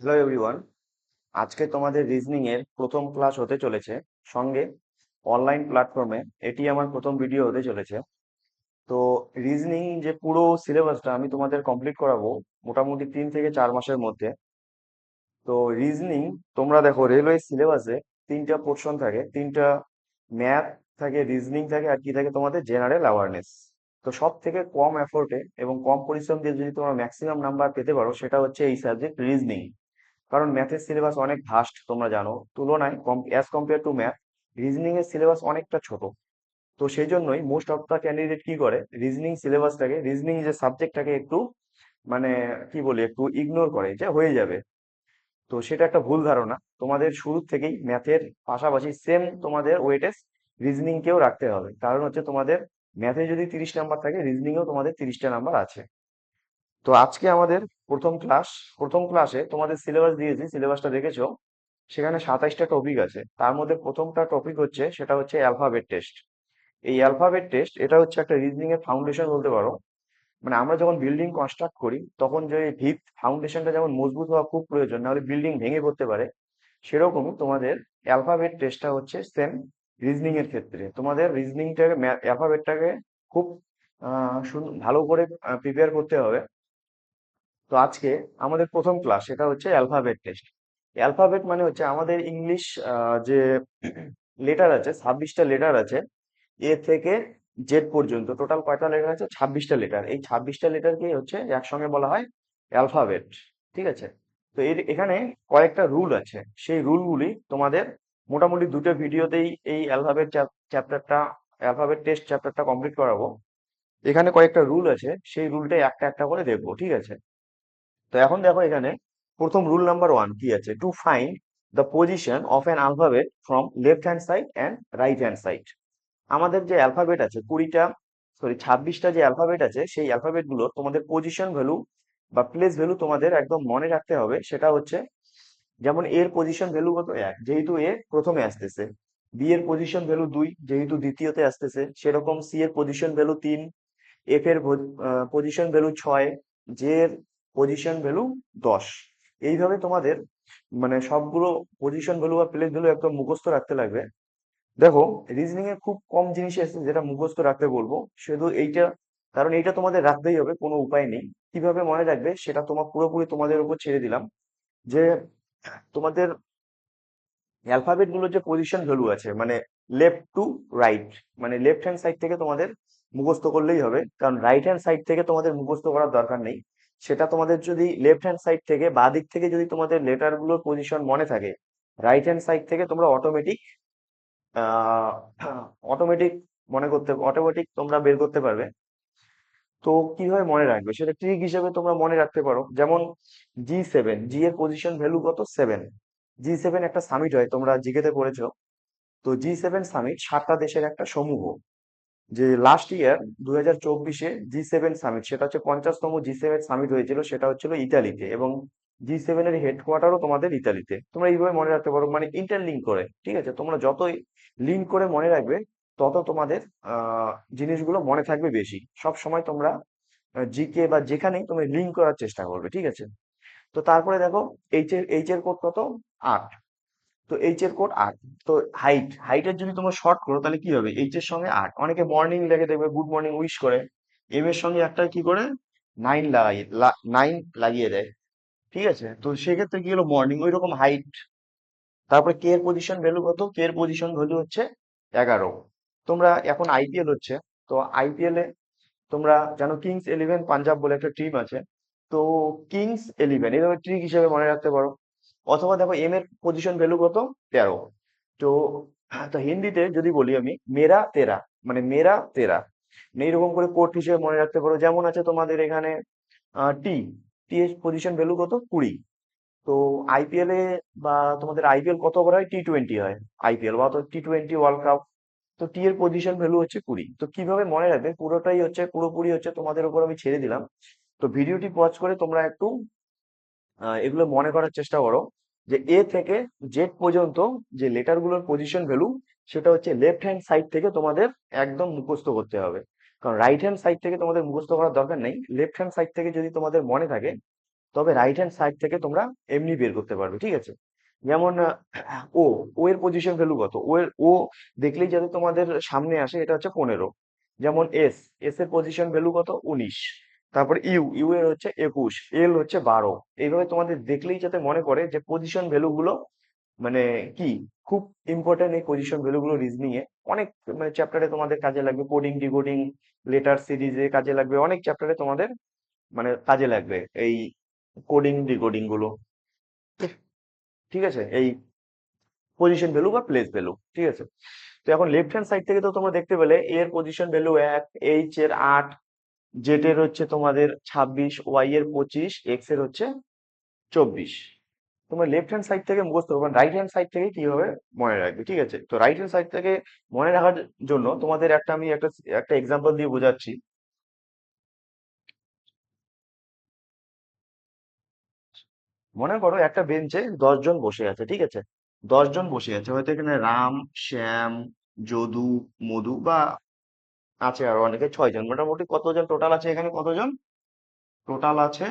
Hello everyone. আজকে তোমাদের reasoning এর প্রথম ক্লাস হতে চলেছে। সঙ্গে অনলাইন প্ল্যাটফর্মে এটি আমার প্রথম ভিডিও হতে চলেছে। তো রিজনিং যে পুরো সিলেবাসটা আমি তোমাদের কমপ্লিট করাবো মোটামুটি 3 থেকে 4 মাসের মধ্যে। তো রিজনিং, তোমরা দেখো রেলওয়ে সিলেবাসে 3টা পোর্শন থাকে, 3টা ম্যাথ থাকে, রিজনিং থাকে, আর কি থাকে তোমাদের জেনারেল অ্যাওয়ারনেস। তো সব থেকে কম এফোর্টে এবং কম পরিশ্রম দিয়ে যদি তোমরা ম্যাক্সিমাম নাম্বার পেতে পারো সেটা হচ্ছে এই সাবজেক্ট রিজনিং। কারণ ম্যাথের সিলেবাস অনেক ভাস্ট, তোমরা জানো, তুলনায় as compare to math reasoning এর সিলেবাস অনেকটা ছোট। তো সেই জন্যই মোস্ট অফ দ্য ক্যান্ডিডেট কি করে, রিজনিং সিলেবাসটাকে, রিজনিং যে সাবজেক্টটাকে একটু মানে কি বলি একটু ইগনোর করে, যে হয়ে যাবে। তো সেটা একটা ভুল ধারণা। তোমাদের শুরু থেকেই ম্যাথের পাশাপাশি সেম তোমাদের ওয়েটেজ রিজনিং কেও রাখতে হবে। কারণ হচ্ছে তোমাদের ম্যাথে যদি 30 নাম্বার থাকে, রিজনিং এও তোমাদের 30টা নাম্বার আছে। তো আজকে আমাদের প্রথম ক্লাস। প্রথম ক্লাসে তোমাদের সিলেবাস দিয়েছি, সিলেবাসটা দেখেছো। সেখানে 27টা টপিক আছে, তার মধ্যে প্রথমটা টপিক হচ্ছে, সেটা হচ্ছে অ্যালফাবেট টেস্ট। এই অ্যালফাবেট টেস্ট এটা হচ্ছে একটা রিজনিং এর ফাউন্ডেশন বলতে পারো। মানে আমরা যখন বিল্ডিং কনস্ট্রাক্ট করি তখন যে ভিত ফাউন্ডেশনটা যেমন মজবুত হওয়া খুব প্রয়োজন, নাহলে বিল্ডিং ভেঙে পড়তে পারে, সেরকমই তোমাদের অ্যালফাবেট টেস্টটা হচ্ছে সেম। রিজনিং এর ক্ষেত্রে তোমাদের রিজনিংটাকে, অ্যালফাবেটটাকে খুব ভালো করে প্রিপেয়ার করতে হবে। তো আজকে আমাদের প্রথম ক্লাস সেটা হচ্ছে অ্যালফাবেট টেস্ট। অ্যালফাবেট মানে হচ্ছে আমাদের ইংলিশ যে লেটার আছে, 26টা লেটার আছে। এ থেকে জেড পর্যন্ত টোটাল কয়টা লেটার আছে? 26টা লেটার। এই 26টা লেটারকে হচ্ছে একসঙ্গে বলা হয় অ্যালফাবেট। ঠিক আছে? তো এর এখানে কয়েকটা রুল আছে, সেই রুলগুলি তোমাদের মোটামুটি দুটো ভিডিওতেই এই চ্যাপ্টারটা, অ্যালফাবেট টেস্ট চ্যাপ্টারটা কমপ্লিট করাবো। এখানে কয়েকটা রুল আছে, সেই রুলটাই একটা একটা করে দেখবো, ঠিক আছে? তো এখন দেখো এখানে প্রথম রুল নাম্বার 1 কি আছে, two find the position of an alphabet from left hand side and right hand side. আমাদের যে অ্যালফাবেট আছে 20টা, সরি 26টা যে অ্যালফাবেট আছে, সেই অ্যালফাবেট গুলো তোমাদের পজিশন ভ্যালু বা প্লেস ভ্যালু তোমাদের একদম মনে রাখতে হবে। সেটা হচ্ছে, যেমন এর পজিশন ভ্যালু কত, 1 যেহেতু এ প্রথমে আসতেছে। বি এর পজিশন ভ্যালু 2 যেহেতু দ্বিতীয়তে আসতেছে। সেরকম সি এর পজিশন ভ্যালু 3, এফ এর পজিশন ভ্যালু 6, জে এর পজিশন ভ্যালু 10। এইভাবে তোমাদের মানে সবগুলো পজিশন ভ্যালু বা প্লেস ভ্যালু একদম মুখস্থ রাখতে লাগবে। দেখো, রিজনিং এ খুব কম জিনিস আছে যেটা মুখস্থ রাখতে বলবো, শুধু এইটা। কারণ এইটা তোমাদের রাখতেই হবে, কোনো উপায় নেই। কিভাবে মনে রাখবে সেটা তোমার পুরোপুরি তোমাদের উপর ছেড়ে দিলাম। যে তোমাদের অ্যালফাবেট গুলোর যে পজিশন ভ্যালু আছে, মানে লেফট টু রাইট, মানে লেফট হ্যান্ড সাইড থেকে তোমাদের মুখস্থ করলেই হবে, কারণ রাইট হ্যান্ড সাইড থেকে তোমাদের মুখস্থ করার দরকার নেই। সেটা তোমাদের যদি লেফট হ্যান্ড সাইড থেকে বা দিক থেকে যদি তোমাদের লেটার গুলোর পজিশন মনে থাকে, রাইট হ্যান্ড সাইড থেকে তোমরা অটোমেটিক অটোমেটিক তোমরা বের করতে পারবে। তো কিভাবে মনে রাখবে সেটা ট্রিক হিসেবে তোমরা মনে রাখতে পারো। যেমন G7, জি এর পজিশন ভ্যালু কত? 7। G7 একটা সামিট হয়, তোমরা জিকেতে পড়েছো। তো G7 সামিট 7টা দেশের একটা সমূহ। যে লাস্ট ইয়ার 2024-এ G7 সামিট, সেটা হচ্ছে 50তম G7 সামিট হয়েছিল, সেটা হচ্ছিল ইতালিতে, এবং G7 এর হেডকোয়ার্টারও তোমাদের ইতালিতে। তোমরা এইভাবে মনে রাখতে পারো, মানে ইন্টারলিঙ্ক করে। ঠিক আছে? তোমরা যতই লিঙ্ক করে মনে রাখবে, তত তোমাদের জিনিসগুলো মনে থাকবে বেশি। সব সময় তোমরা জিকে বা যেখানেই তুমি লিঙ্ক করার চেষ্টা করবে, ঠিক আছে? তো তারপরে দেখো, এইচ এর কোড কত? 8। তো এইচ এর কোড 8। তো হাইটের যদি তোমরা শর্ট করো তাহলে কি হবে? এইচ এর সঙ্গে 8, অনেকে মর্নিং লেগে দেখবে গুড মর্নিং উইশ করে। এম এর সঙ্গে একটা কি করে 9 লাগিয়ে দেয়। ঠিক আছে? তো সেক্ষেত্রে কি হলো, মর্নিং, ওই রকম হাইট। তারপরে কে এর পজিশন ভ্যালু কত? কে এর পজিশন ভ্যালু হচ্ছে 11। তোমরা এখন আইপিএল হচ্ছে, তো আইপিএল এ তোমরা জানো কিংস 11 পাঞ্জাব বলে একটা টিম আছে। তো কিংস 11 এইভাবে ট্রিক হিসেবে মনে রাখতে পারো। অথবা দেখো এম এর পজিশন ভ্যালু কত? 13। তো তো হিন্দিতে যদি বলি আমি, মেরা তেরা, মানে মেরা তেরা, এইরকম করে কোড হিসেবে মনে রাখতে পারো। যেমন আছে তোমাদের এখানে টি, টি এর পজিশন ভ্যালু কত? 20। তো আইপিএল এ বা তোমাদের আইপিএল কত ওভার হয়? T20 হয় আইপিএল, বা তো T20 ওয়ার্ল্ড কাপ। তো টি এর পজিশন ভ্যালু হচ্ছে 20। তো কিভাবে মনে রাখবে পুরোটাই হচ্ছে, পুরোপুরি হচ্ছে তোমাদের উপর আমি ছেড়ে দিলাম। তো ভিডিওটি পজ করে তোমরা একটু এগুলো মনে করার চেষ্টা করো। যে এ থেকে জেড পর্যন্ত যে লেটার গুলোর পজিশন ভ্যালু, সেটা হচ্ছে লেফট হ্যান্ড সাইড থেকে তোমাদের একদম মুখস্থ করতে হবে। কারণ রাইট হ্যান্ড সাইড থেকে তোমাদের মুখস্থ করার দরকার নেই, লেফট হ্যান্ড সাইড থেকে যদি তোমাদের মনে থাকে তবে রাইট হ্যান্ড সাইড থেকে তোমরা এমনি বের করতে পারবে, ঠিক আছে? যেমন ও ও এর পজিশন ভ্যালু কত, ও দেখলেই যাতে তোমাদের সামনে আসে, এটা হচ্ছে 15। যেমন এস এর পজিশন ভ্যালু কত, 19। তারপর ইউ এর হচ্ছে 21, এল হচ্ছে 12। এইভাবে তোমাদের দেখলেই যাতে মনে পড়ে যে পজিশন ভ্যালু গুলো মানে কি খুব ইম্পর্টেন্ট। এই পজিশন ভ্যালু গুলো রিজনিং এ অনেক মানে চ্যাপ্টারে তোমাদের কাজে লাগবে, কোডিং ডিকোডিং লেটার সিরিজে কাজে লাগবে, অনেক চ্যাপ্টারে তোমাদের মানে কাজে লাগবে এই কোডিং ডিকোডিং গুলো, ঠিক আছে? এই পজিশন ভ্যালু বা প্লেস ভ্যালু, ঠিক আছে? তো এখন লেফট হ্যান্ড সাইড থেকে তো তোমরা দেখতে পেলে এ এর পজিশন ভ্যালু 1, এইচ এর 8, জেড এর হচ্ছে তোমাদের 26, ওয়াই এর 25, এক্স এর হচ্ছে 24। তোমরা লেফট হ্যান্ড সাইড থেকে মুখস্থ করবে, রাইট হ্যান্ড সাইড থেকে কিভাবে মনে রাখবে, ঠিক আছে? তো রাইট হ্যান্ড সাইড থেকে মনে রাখার জন্য তোমাদের আমি একটা একটা এক্সাম্পল দিয়ে বোঝাচ্ছি। মনে করো একটা বেঞ্চে 10 জন বসে আছে, ঠিক আছে? 10 জন বসে আছে, হয়তো এখানে রাম, শ্যাম, যদু, মধু বা আছে আরো অনেকে, 6 জন। মোটামুটি কতজন টোটাল আছে এখানে, কতজন টোটাল আছে?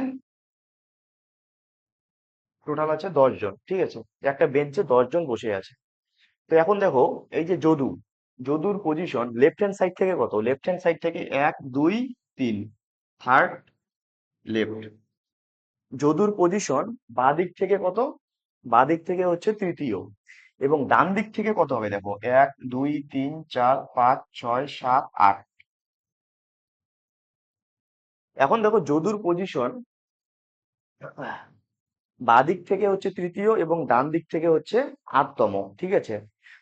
টোটাল আছে 10 জন, ঠিক আছে? একটা বেঞ্চে 10 জন বসে আছে। তো এখন দেখো, এই যে যদুর পজিশন লেফট হ্যান্ড সাইড থেকে কত, লেফট হ্যান্ড সাইড থেকে 1, 2, 3, থার্ড লেফট। যদুর পজিশন বাঁ দিক থেকে কত, বাঁ দিক থেকে হচ্ছে তৃতীয়। এবং ডান দিক থেকে কত হবে দেখো, 1, 2, 3, 4, 5, 6, 7, 8। এখন দেখো যদুর পজিশন বাঁ দিক থেকে হচ্ছে তৃতীয় এবং ডান দিক থেকে হচ্ছে 8তম, ঠিক আছে?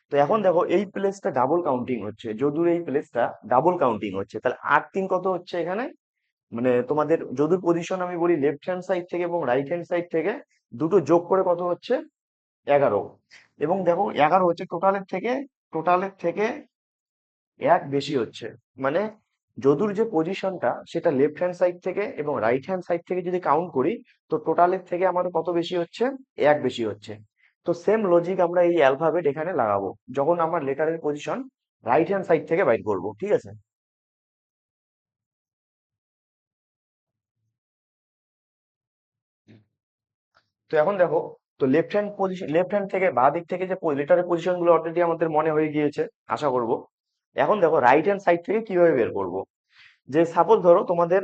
তো এখন দেখো এই প্লেসটা ডাবল কাউন্টিং হচ্ছে, যদুর এই প্লেসটা ডাবল কাউন্টিং হচ্ছে, তাহলে 8 3 কত হচ্ছে এখানে, মানে তোমাদের যদুর পজিশন আমি বলি লেফট হ্যান্ড সাইড থেকে এবং রাইট হ্যান্ড সাইড থেকে দুটো যোগ করে কত হচ্ছে, 11। এবং দেখো 11 হচ্ছে টোটালের থেকে এক বেশি হচ্ছে। মানে যদুর যে পজিশনটা সেটা লেফট হ্যান্ড সাইড থেকে এবং রাইট হ্যান্ড সাইড থেকে যদি কাউন্ট করি, তো টোটালের থেকে আমাদের কত বেশি হচ্ছে, এক বেশি হচ্ছে। তো সেম লজিক আমরা এই অ্যালফাবেট এখানে লাগাবো যখন আমরা লেটারের পজিশন রাইট হ্যান্ড সাইড থেকে বাইর করব, ঠিক আছে? তো এখন দেখো, তো লেফট হ্যান্ড থেকে বাঁ দিক থেকে যে লেটারের পজিশন গুলো অলরেডি আমাদের মনে হয়ে গিয়েছে আশা করব। এখন দেখো রাইট হ্যান্ড সাইড থেকে কিভাবে বের করব। যে সাপোজ ধরো তোমাদের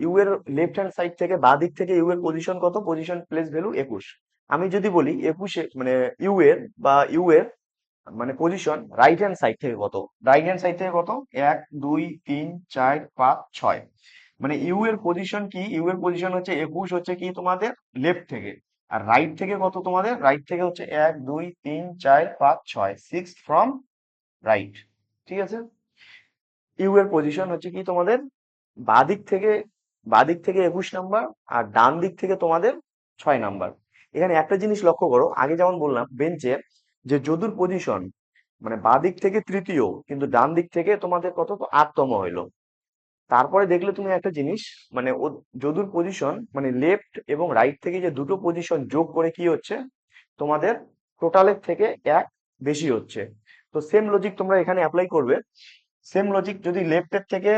ইউ এর লেফট হ্যান্ড সাইড থেকে বাঁ দিক থেকে ইউ এর পজিশন কত, পজিশন প্লেস ভ্যালু 21। আমি যদি বলি 21 মানে ইউ এর মানে পজিশন রাইট হ্যান্ড সাইড থেকে কত, রাইট হ্যান্ড সাইড থেকে কত, 1, 2, 3, 4, 5, 6। মানে ইউ এর পজিশন কি, ইউ এর পজিশন হচ্ছে 21, হচ্ছে কি তোমাদের লেফট থেকে। আর রাইট থেকে কত, তোমাদের রাইট থেকে হচ্ছে 1, 2, 3, 4, 5, 6, 6 ফ্রম রাইট, ঠিক আছে? ইউ এর পজিশন হচ্ছে কি তোমাদের বাদিক থেকে, বাদিক থেকে 21 নাম্বার, আর ডান দিক থেকে তোমাদের 6 নাম্বার। এখানে একটা জিনিস লক্ষ্য করো, আগে যেমন বললাম বেঞ্চের যে যদুর পজিশন মানে বাদিক থেকে তৃতীয় কিন্তু ডান দিক থেকে তোমাদের কত, তো 8তম হইলো। তারপরে দেখলে তুমি একটা জিনিস, মানে ও যদুর পজিশন মানে লেফট এবং রাইট থেকে যে দুটো পজিশন যোগ করে কি হচ্ছে, তোমাদের টোটালের থেকে এক বেশি হচ্ছে। তো সেম লজিক তোমরা এখানে অ্যাপ্লাই করবে। সেম লজিক যদি লেফটের থেকে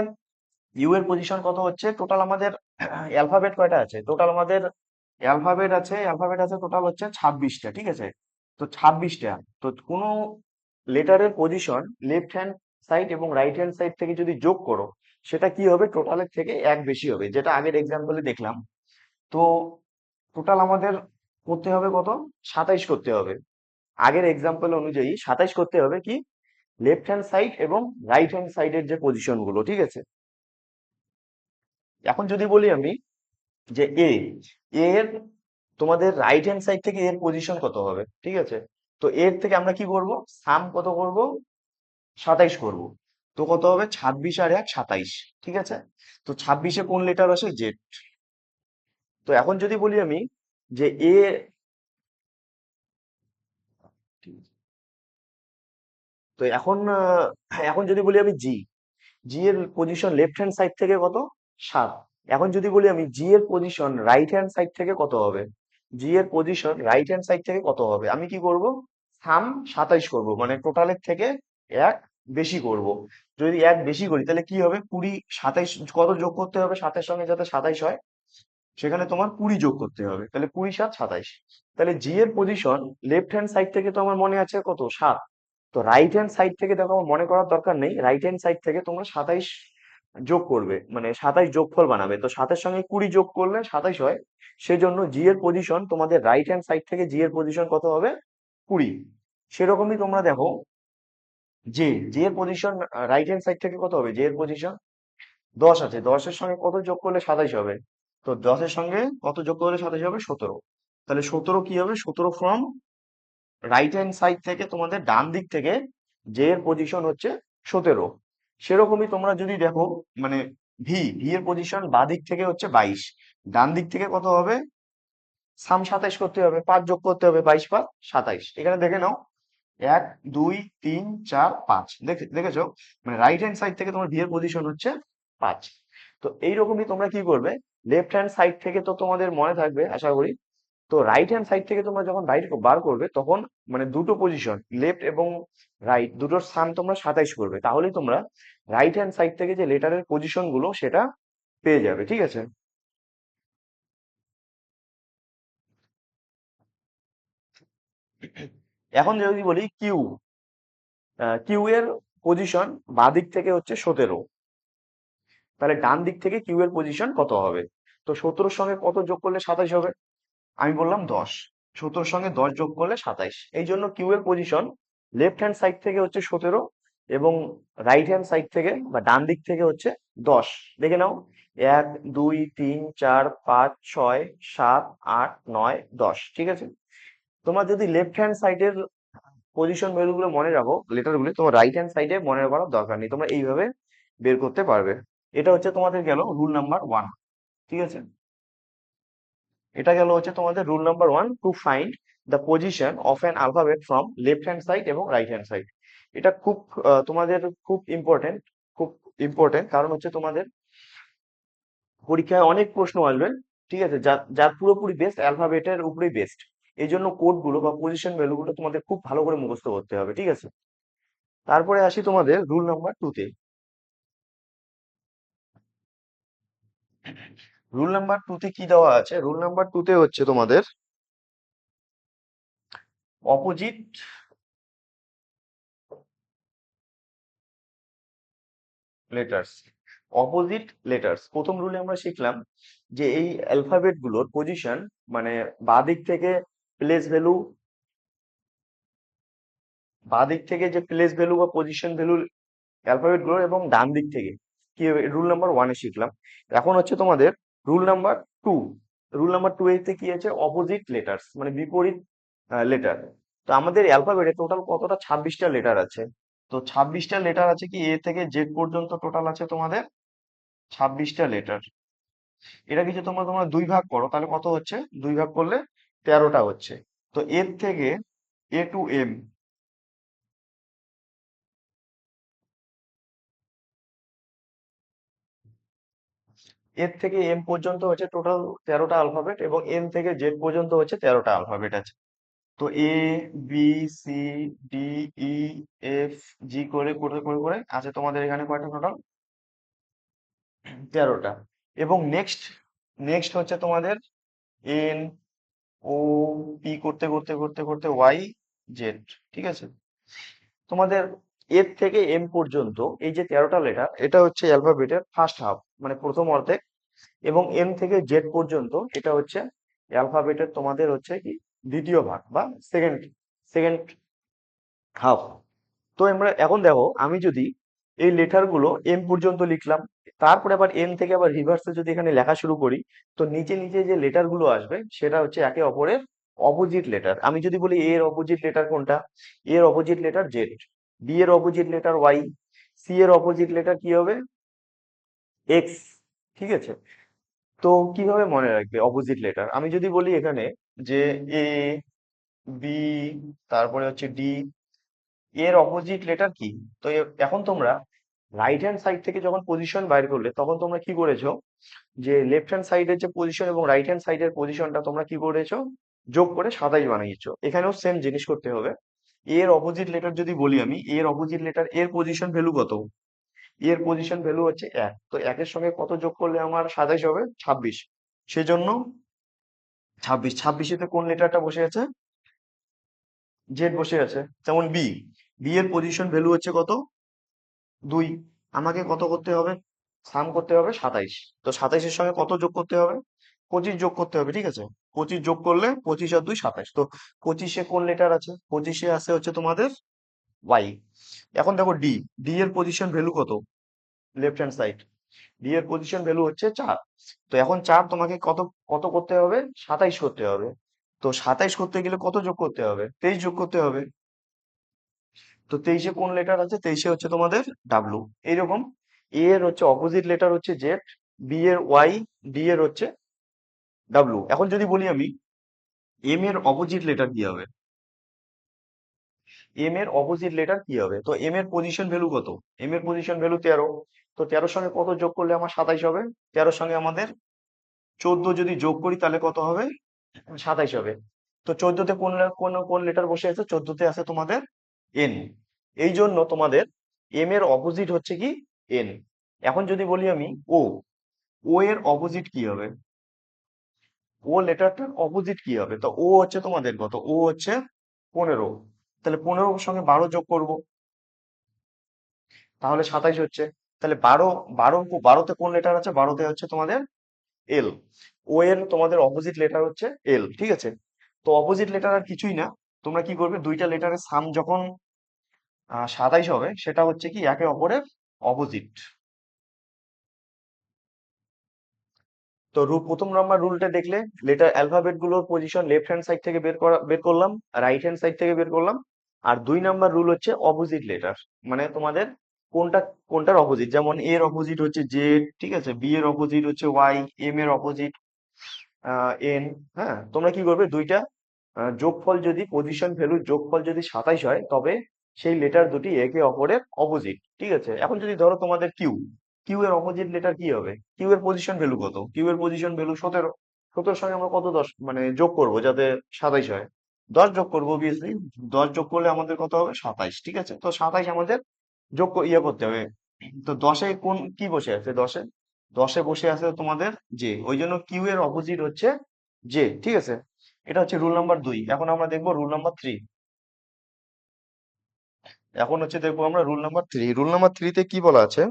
ইউ এর পজিশন কত হচ্ছে, টোটাল আমাদের অ্যালফাবেট কয়টা আছে, টোটাল আমাদের অ্যালফাবেট আছে টোটাল হচ্ছে 26টা, ঠিক আছে? তো 26টা, তো কোনো লেটারের পজিশন লেফট হ্যান্ড সাইড এবং রাইট হ্যান্ড সাইড থেকে যদি যোগ করো, সেটা কি হবে, টোটালের থেকে এক বেশি হবে, যেটা আগের এক্সাম্পলে দেখলাম। তো টোটাল আমাদের করতে হবে কত, 27 করতে হবে। আগের এক্সাম্পল অনুযায়ী 27 করতে হবে কি, লেফট হ্যান্ড সাইড এবং রাইট হ্যান্ড সাইডের যে পজিশন গুলো, ঠিক আছে? এখন যদি বলি আমি যে এর তোমাদের রাইট হ্যান্ড সাইড থেকে এর পজিশন কত হবে, ঠিক আছে? তো এর থেকে আমরা কি করব, সাম কত করব, 27 করব। তো কত হবে, 26 আর 1, 27, ঠিক আছে? তো 26-এ কোন লেটার আসে, জেড। তো এখন যদি বলি আমি যে তো এখন যদি বলি আমি জি এর পজিশন লেফট হ্যান্ড সাইড থেকে কত, 7। এখন যদি বলি আমি জি এর পজিশন রাইট হ্যান্ড সাইড থেকে কত হবে, জি এর পজিশন রাইট হ্যান্ড সাইড থেকে কত হবে, আমি কি করব, সাম 27 করব, মানে টোটালের থেকে এক বেশি করব। যদি এক বেশি করি তাহলে কি হবে, 20, 27 কত যোগ করতে হবে সাতের সঙ্গে যাতে 27 হয়, সেখানে তোমার 20 যোগ করতে হবে, তাহলে 20 7 27। তাহলে জি এর পজিশন লেফট হ্যান্ড সাইড থেকে তো আমার মনে আছে কত 7। তো রাইট হ্যান্ড সাইড থেকে দেখো আমার মনে করার দরকার নেই, রাইট হ্যান্ড সাইড থেকে তোমরা 27 যোগ করবে, মানে 27 যোগফল বানাবে। তো 7 এর সঙ্গে 20 যোগ করলে 27 হয়। সেজন্য জি এর পজিশন তোমাদের রাইট হ্যান্ড সাইড থেকে জি এর পজিশন কত হবে? 20। সেরকমই তোমরা দেখো জে, জে এর পজিশন রাইট হ্যান্ড সাইড থেকে কত হবে? জে এর পজিশন 10 আছে, 10 এর সঙ্গে কত যোগ করলে 27 হবে? তো 10 এর সঙ্গে কত যোগ করলে 27 হবে? 17। তাহলে 17 কি হবে? 17 ফ্রম রাইট হ্যান্ড সাইড থেকে তোমাদের ডান দিক থেকে জে এর পজিশন হচ্ছে 17। সেরকমই তোমরা যদি দেখো মানে ভি, ভি এর পজিশন বাঁ দিক থেকে হচ্ছে 22, ডান দিক থেকে কত হবে? সাম 27 করতে হবে, 5 যোগ করতে হবে, 22 5 27। এখানে দেখে নাও 1 2 3 4 5, দেখেছো? মানে রাইট হ্যান্ড সাইড থেকে তোমার ভি এর পজিশন হচ্ছে 5। তো এইরকমই তোমরা কি করবে, লেফট হ্যান্ড সাইড থেকে তো তোমাদের মনে থাকবে আশা করি। তো রাইট হ্যান্ড সাইড থেকে তোমরা যখন বাইর বার করবে তখন মানে দুটো পজিশন লেফট এবং রাইট দুটোর স্থান তোমরা 27 করবে, তাহলেই তোমরা রাইট হ্যান্ড সাইড থেকে যে লেটারের পজিশন গুলো সেটা পেয়ে যাবে, ঠিক আছে? এখন যদি বলি কিউ, কিউ এর পজিশন বাঁ দিক থেকে হচ্ছে 17, তাহলে ডান দিক থেকে কিউ এর পজিশন কত হবে? তো 17 সঙ্গে কত যোগ করলে 27 হবে? আমি বললাম 10। 17 সঙ্গে 10 যোগ করলে 27। এই জন্য কিউ এর পজিশন লেফট হ্যান্ড সাইড থেকে হচ্ছে 17 এবং রাইট হ্যান্ড সাইড থেকে বা ডান দিক থেকে হচ্ছে 10। দেখে নাও 1 2 3 4 5 6 7 8 9 10, ঠিক আছে? তোমার যদি লেফট হ্যান্ড সাইডের পজিশন ভ্যালু গুলো মনে রাখো লেটার গুলো, তোমার রাইট হ্যান্ড সাইডে মনে করার দরকার নেই, তোমরা এইভাবে বের করতে পারবে। এটা হচ্ছে তোমাদের গেল রুল নাম্বার 1, ঠিক আছে? এটা গেল হচ্ছে তোমাদের rule number 1, two find the position of an alphabet from left hand side এবং রাইট হ্যান্ড সাইড। এটা খুব তোমাদের খুব ইম্পর্টেন্ট, খুব ইম্পর্টেন্ট, কারণ হচ্ছে তোমাদের পরীক্ষায় অনেক প্রশ্ন আসবে, ঠিক আছে? যার যার পুরোপুরি বেস্ট অ্যালফাবেটের উপরেই বেস্ট। এই জন্য কোড গুলো বা পজিশন ভ্যালু গুলো তোমাদের খুব ভালো করে মুখস্থ করতে হবে, ঠিক আছে? তারপরে আসি তোমাদের রুল নাম্বার 2 তে। রুল নাম্বার 2 তে কি দেওয়া আছে? রুল নাম্বার 2 তে হচ্ছে তোমাদের অপোজিট লেটার্স। অপোজিট লেটার্স প্রথম রুলে আমরা শিখলাম যে এই অ্যালফাবেট গুলোর পজিশন মানে বাঁ দিক থেকে প্লেস ভ্যালু, বাঁ দিক থেকে যে প্লেস ভ্যালু বা পজিশন ভ্যালু অ্যালফাবেট গুলোর, এবং ডান দিক থেকে কি হবে, রুল নাম্বার 1 এ শিখলাম। এখন হচ্ছে তোমাদের রুল নাম্বার 2। রুল নাম্বার 2 এতে কি আছে? অপোজিট লেটার্স মানে বিপরীত লেটার। তো আমাদের অ্যালফাবেটে টোটাল কতটা? 26টা লেটার আছে। তো 26টা লেটার আছে, কি এ থেকে জেড পর্যন্ত টোটাল আছে তোমাদের 26টা লেটার। এটা কিছু তোমরা তোমরা দুই ভাগ করো তাহলে কত হচ্ছে? দুই ভাগ করলে 13টা হচ্ছে। তো এর থেকে এ টু এম, এর থেকে এম পর্যন্ত হচ্ছে টোটাল 13টা আলফাবেট, এবং এম থেকে জেড পর্যন্ত হচ্ছে 13টা আলফাবেট আছে। তো A B C D E F G করে করে করে করে আছে তোমাদের এখানে কয়টা টোটাল? 13টা। এবং নেক্সট, নেক্সট হচ্ছে তোমাদের এন ও পি করতে করতে করতে করতে ওয়াই জেড, ঠিক আছে? তোমাদের এর থেকে এম পর্যন্ত এই যে 13টা লেটার, এটা হচ্ছে অ্যালফাবেটের ফার্স্ট হাফ মানে প্রথম অর্ধেক, এবং এম থেকে জেড পর্যন্ত এটা হচ্ছে অ্যালফাবেটের তোমাদের হচ্ছে কি দ্বিতীয় ভাগ বা সেকেন্ড, সেকেন্ড হাফ। তো আমরা এখন দেখো আমি যদি এই লেটার গুলো এম পর্যন্ত লিখলাম, তারপরে আবার এম থেকে আবার রিভার্সে যদি এখানে লেখা শুরু করি, তো নিচে নিচে যে লেটার গুলো আসবে সেটা হচ্ছে একে অপরের অপোজিট লেটার। আমি যদি বলি এর অপোজিট লেটার কোনটা? এর অপোজিট লেটার জেড, বি এর অপোজিট লেটার ওয়াই, সি এর অপোজিট লেটার কি হবে? এক্স, ঠিক আছে? তো কিভাবে মনে রাখবে অপোজিট লেটার? আমি যদি বলি এখানে যে এ বি, তারপরে হচ্ছে ডি, এর অপোজিট লেটার কি? তো এখন তোমরা রাইট হ্যান্ড সাইড থেকে যখন পজিশন বাইর করলে তখন তোমরা কি করেছো, যে লেফট হ্যান্ড সাইডের যে পজিশন এবং রাইট হ্যান্ড সাইডের পজিশনটা তোমরা কি করেছো, যোগ করে 27 বানিয়েছো। এখানেও সেম জিনিস করতে হবে। এর অপোজিট লেটার যদি বলি আমি, এর অপোজিট লেটার এর পজিশন ভ্যালু কত? এর পজিশন ভ্যালু হচ্ছে 1। তো 1 এর সঙ্গে কত যোগ করলে আমার 27 হবে? 26। সেজন্য 26, 26-এতে কোন লেটারটা বসে আছে? জেড বসে আছে। যেমন বি, বি এর পজিশন ভ্যালু হচ্ছে কত? 2। আমাকে কত করতে হবে? সাম করতে হবে 27। তো 27-এর সঙ্গে কত যোগ করতে হবে? 25 যোগ করতে হবে, ঠিক আছে? 25 যোগ করলে 25 আর 2 27। তো 25-এ কোন লেটার আছে? 25-এ আছে হচ্ছে তোমাদের ওয়াই। এখন দেখো ডি, ডি এর পজিশন ভ্যালু কত? লেফট হ্যান্ড সাইড, ডি এর পজিশন ভ্যালু হচ্ছে 4। তো এখন 4 তোমাকে কত কত করতে হবে? 27 করতে হবে। তো 27 করতে গেলে কত যোগ করতে হবে? 23 যোগ করতে হবে। তো 23-এ কোন লেটার আছে? 23-এ হচ্ছে তোমাদের ডাব্লু। এইরকম এ এর হচ্ছে অপোজিট লেটার হচ্ছে জেড, বি এর ওয়াই, ডি এর হচ্ছে ডাব্লু। এখন যদি বলি আমি এম এর অপোজিট লেটার কি হবে? এম এর অপোজিট লেটার কি হবে? তো এম এর পজিশন ভ্যালু কত? এম এর পজিশন ভ্যালু 13। তো 13-র সঙ্গে কত যোগ করলে আমার 27 হবে? 13-র সঙ্গে আমাদের 14 যদি যোগ করি তাহলে কত হবে? 27 হবে। তো 14-তে কোন কোন কোন লেটার বসে আছে? 14-তে আছে তোমাদের এন। এই জন্য তোমাদের এম এর অপোজিট হচ্ছে কি? এন। এখন যদি বলি আমি ও, ও এর অপোজিট কি হবে? ও লেটারটার অপোজিট কি হবে? তো ও হচ্ছে তোমাদের কত? ও হচ্ছে 15। তাহলে 15-র সঙ্গে 12 যোগ করব, তাহলে 27 হচ্ছে। তাহলে 12, 12তে কোন লেটার আছে? 12তে হচ্ছে তোমাদের এল। ও এর তোমাদের অপোজিট লেটার হচ্ছে এল, ঠিক আছে? তো অপোজিট লেটার আর কিছুই না। তোমরা কি করবে? দুইটা লেটারের সাম যখন 27 হবে, সেটা হচ্ছে কি একে অপরের অপোজিট। তো প্রথম নাম্বার রুলটা দেখলে, লেটার অ্যালফাবেট গুলোর পজিশন লেফট হ্যান্ড সাইড থেকে বের করলাম, রাইট হ্যান্ড সাইড থেকে বের করলাম। আর 2 নাম্বার রুল হচ্ছে অপোজিট লেটার, মানে তোমাদের কোনটা কোনটার অপোজিট। যেমন এর অপোজিট হচ্ছে জেড, ঠিক আছে? বি এর অপোজিট হচ্ছে ওয়াই, এম এর অপোজিট এন। হ্যাঁ, তোমরা কি করবে? দুইটা যোগফল যদি পজিশন ভ্যালুর যোগফল যদি 27 হয়, তবে সেই লেটার দুটি একে অপরের অপোজিট, ঠিক আছে? এখন যদি ধরো তোমাদের কিউ, কিউ এর অপোজিট লেটার কি হবে? কিউ এর পজিশন ভ্যালু কত? কিউ এর পজিশন ভ্যালু 17। 17-র সঙ্গে আমরা কত 10 মানে যোগ করব যাতে 27 হয়? 10 যোগ করবো অবভিয়াসলি। 10 যোগ করলে আমাদের কত হবে? 27, ঠিক আছে? তো 27 আমাদের ইয়ে করতে হবে। তো 10-এ কোন কি বসে আছে? 10-এ, 10-এ বসে আছে তোমাদের জে। ওই জন্য কিউ এর অপোজিট হচ্ছে জে, ঠিক আছে? এটা হচ্ছে রুল নাম্বার 2। এখন আমরা দেখবো রুল নাম্বার 3। এখন হচ্ছে দেখবো আমরা রুল নাম্বার 3। রুল নাম্বার 3-তে কি বলা আছে?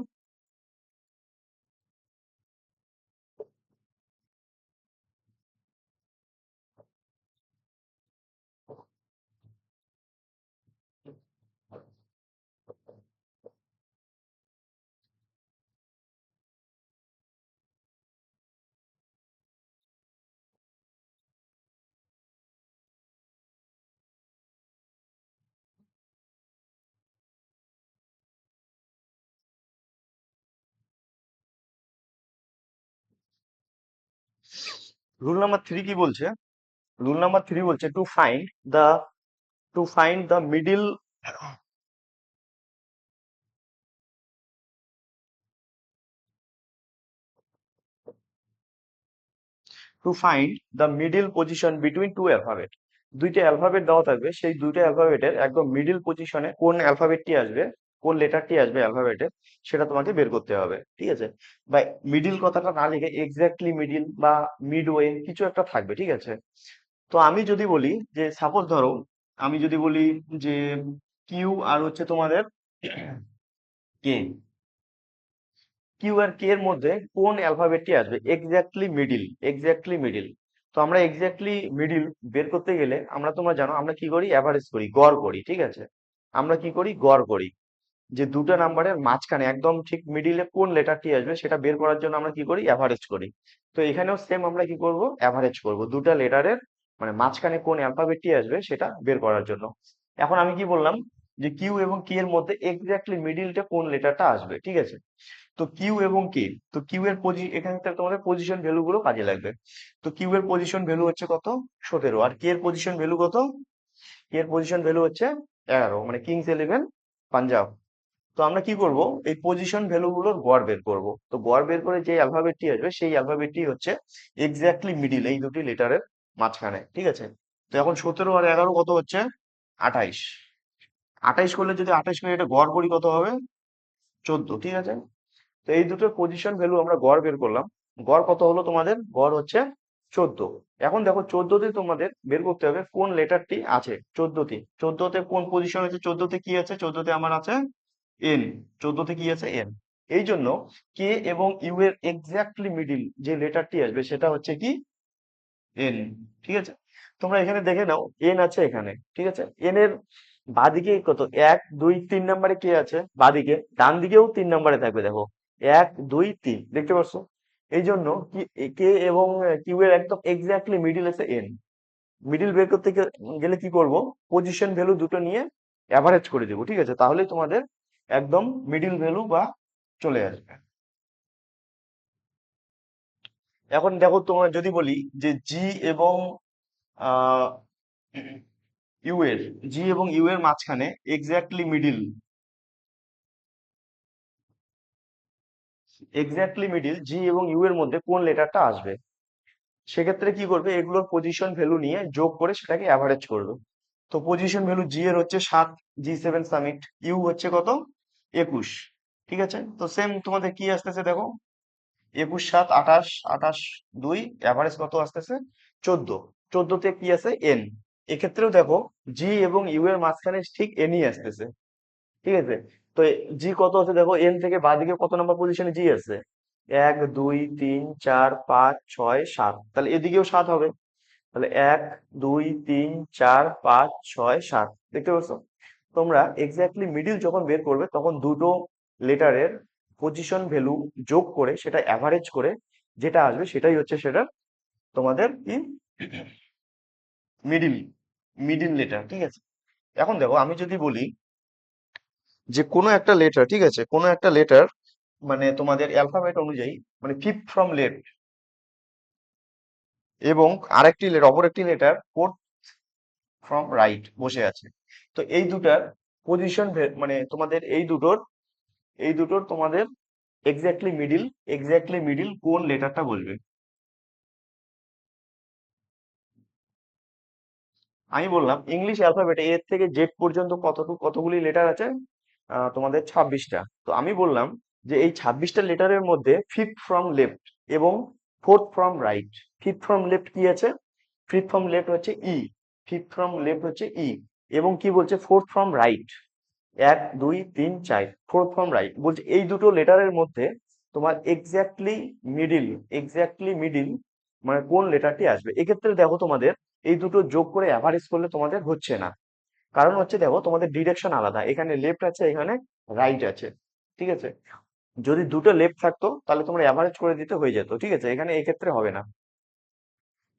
রুল নাম্বার 3 কি বলছে? রুল নাম্বার 3 বলছে the to find the middle to find the middle position between two alphabet. দুইটা অ্যালফাবেট দেওয়া থাকবে, সেই দুইটা অ্যালফাবেটের একদম মিডিল পজিশনে কোন অ্যালফাবেটটি আসবে, কোন লেটারটি আসবে অ্যালফাবেটের, সেটা তোমাকে বের করতে হবে, ঠিক আছে? বা মিডিল কথাটা না লিখে এক্স্যাক্টলি মিডিল বা মিডওয়ে কিছু একটা থাকবে, ঠিক আছে? তো আমি যদি বলি যে সাপোজ ধরো, আমি যদি বলি যে কিউ আর হচ্ছে তোমাদের কে, কিউ আর কে এর মধ্যে কোন অ্যালফাবেটটি আসবে এক্স্যাক্টলি মিডিল, এক্স্যাক্টলি মিডিল। তো আমরা এক্স্যাক্টলি মিডিল বের করতে গেলে আমরা, তোমরা জানো আমরা কি করি? অ্যাভারেজ করি, গড় করি, ঠিক আছে? আমরা কি করি? গড় করি। যে দুটো নাম্বারের মাঝখানে একদম ঠিক মিডিলে কোন লেটারটি আসবে সেটা বের করার জন্য আমরা কি করি? অ্যাভারেজ করি। তো এখানেও সেম আমরা কি করব? অ্যাভারেজ করব দুটো লেটারের, মানে মাঝখানে কোন অ্যালফাবেটটি আসবে সেটা বের করার জন্য। এখন আমি কি বললাম? যে কিউ এবং কি এর মধ্যে এক্স্যাক্টলি মিডিলটা কোন লেটারটা আসবে, ঠিক আছে? তো কিউ এবং কে, তো কিউ এর এখানে থেকে তোমাদের পজিশন ভ্যালু গুলো কাজে লাগবে। তো কিউ এর পজিশন ভ্যালু হচ্ছে কত? 17। আর কে এর পজিশন ভ্যালু কত? কে এর পজিশন ভ্যালু হচ্ছে 11, মানে কিংস 11 পাঞ্জাব। তো আমরা কি করব? এই পজিশন ভ্যালু গুলোর গড় বের করব। তো গড় বের করে যে অ্যালফাবেটটি আসবে সেই অ্যালফাবেটটি হচ্ছে এক্স্যাক্টলি মিডিল এই দুটি লেটারের মাঝখানে, ঠিক আছে? তো এখন 17 আর 11 কত হচ্ছে? 28। 28 করলে যদি 28 করে এটা গড় করি কত হবে? 14, ঠিক আছে? তো এই দুটোর পজিশন ভ্যালু আমরা গড় বের করলাম। গড় কত হলো তোমাদের? গড় হচ্ছে 14। এখন দেখো 14তে তোমাদের বের করতে হবে কোন লেটারটি আছে 14তে। 14তে কোন পজিশন আছে? 14তে কি আছে? 14তে আমার আছে এন। 14তে কি আছে? এন। এই জন্য কে এবং ইউ এর এক্স্যাক্টলি মিডিল যে লেটারটি আসবে সেটা হচ্ছে কি? এন। ঠিক আছে, তোমরা এখানে দেখে নাও এন আছে এখানে। ঠিক আছে, এন এর বাদিকে কত? 1 2 3 নম্বরে কে আছে বাদিকে, ডান দিকেও 3 নম্বরে থাকবে দেখো, 1 2 3, দেখতে পাচ্ছ? এই জন্য কি কে এবং কিউ এর একদম এক্স্যাক্টলি মিডিল আছে এন। মিডিল বের করতে গেলে কি করব? পজিশন ভ্যালু দুটো নিয়ে অ্যাভারেজ করে দেবো। ঠিক আছে, তাহলেই তোমাদের একদম মিডিল ভ্যালু বা চলে আসবে। এখন দেখো তোমার যদি বলি যে জি এবং আহ ইউ এর, জি এবং ইউ এর মাঝখানে এক্স্যাক্টলি মিডিল জি এবং ইউ এর মধ্যে কোন লেটারটা আসবে, সেক্ষেত্রে কি করবে? এগুলোর পজিশন ভ্যালু নিয়ে যোগ করে সেটাকে অ্যাভারেজ করবে। তো পজিশন ভ্যালু জি এর হচ্ছে 7, G7 সামিট। ইউ হচ্ছে কত? 21। ঠিক আছে, তো সেম তোমাদের কি আসতেছে দেখো, 21 7 28, 28 2, অ্যাভারেজ কত আসতেছে? 14। 14তে কি আছে? এন। এক্ষেত্রেও দেখো জি এবং ইউ এর মাঝখানে ঠিক এনই আসতেছে। ঠিক আছে, তো জি কত আছে দেখো, এন থেকে বাঁদিকে কত নাম্বার পজিশনে জি আছে? 1 2 3 4 5 6 7, তাহলে এদিকেও 7 হবে। তাহলে 1 2 3 4 5 6 7, দেখতে পাচ্ছ? তোমরা এক্স্যাক্টলি মিডিল যখন বের করবে তখন দুটো লেটারের পজিশন ভ্যালু যোগ করে সেটা অ্যাভারেজ করে যেটা আসবে সেটাই হচ্ছে সেটা তোমাদের কি? Middle, middle letter. ঠিক আছে, এখন দেখো আমি যদি বলি যে কোনো একটা লেটার, ঠিক আছে, কোনো একটা লেটার মানে তোমাদের অ্যালফাবেট অনুযায়ী মানে ফিফথ ফ্রম লেফট এবং আরেকটি অপর একটি লেটার ফোর্থ ফ্রম রাইট বসে আছে। তো এই দুটার পজিশন মানে তোমাদের এই দুটোর তোমাদের এক্স্যাক্টলি মিডিল কোন লেটারটা বলবে? আমি বললাম ইংলিশ অ্যালফাবেটে এর থেকে জেড পর্যন্ত কতগুলি লেটার আছে? তোমাদের 26টা। তো আমি বললাম যে এই 26টা লেটারের মধ্যে ফিফথ ফ্রম লেফট এবং fourth from right. Fifth from left কি আছে? ফিফথ ফ্রম লেফট হচ্ছে ই। ফিফথ ফ্রম লেফট হচ্ছে ই। এবং কি বলছে? Fourth from right. 1 2 3 4, fourth from right বলছে এই দুটো লেটারের মধ্যে তোমার মিডিল এক্স্যাক্টলি মিডিল মানে কোন লেটারটি আসবে। এক্ষেত্রে দেখো তোমাদের এই দুটো যোগ করে অ্যাভারেজ করলে তোমাদের হচ্ছে না। কারণ হচ্ছে দেখো তোমাদের ডিরেকশন আলাদা, এখানে লেফট আছে এখানে রাইট আছে। ঠিক আছে, যদি দুটো লেফট থাকতো তাহলে তোমরা অ্যাভারেজ করে দিতে হয়ে যেত। ঠিক আছে, এখানে এক্ষেত্রে হবে না।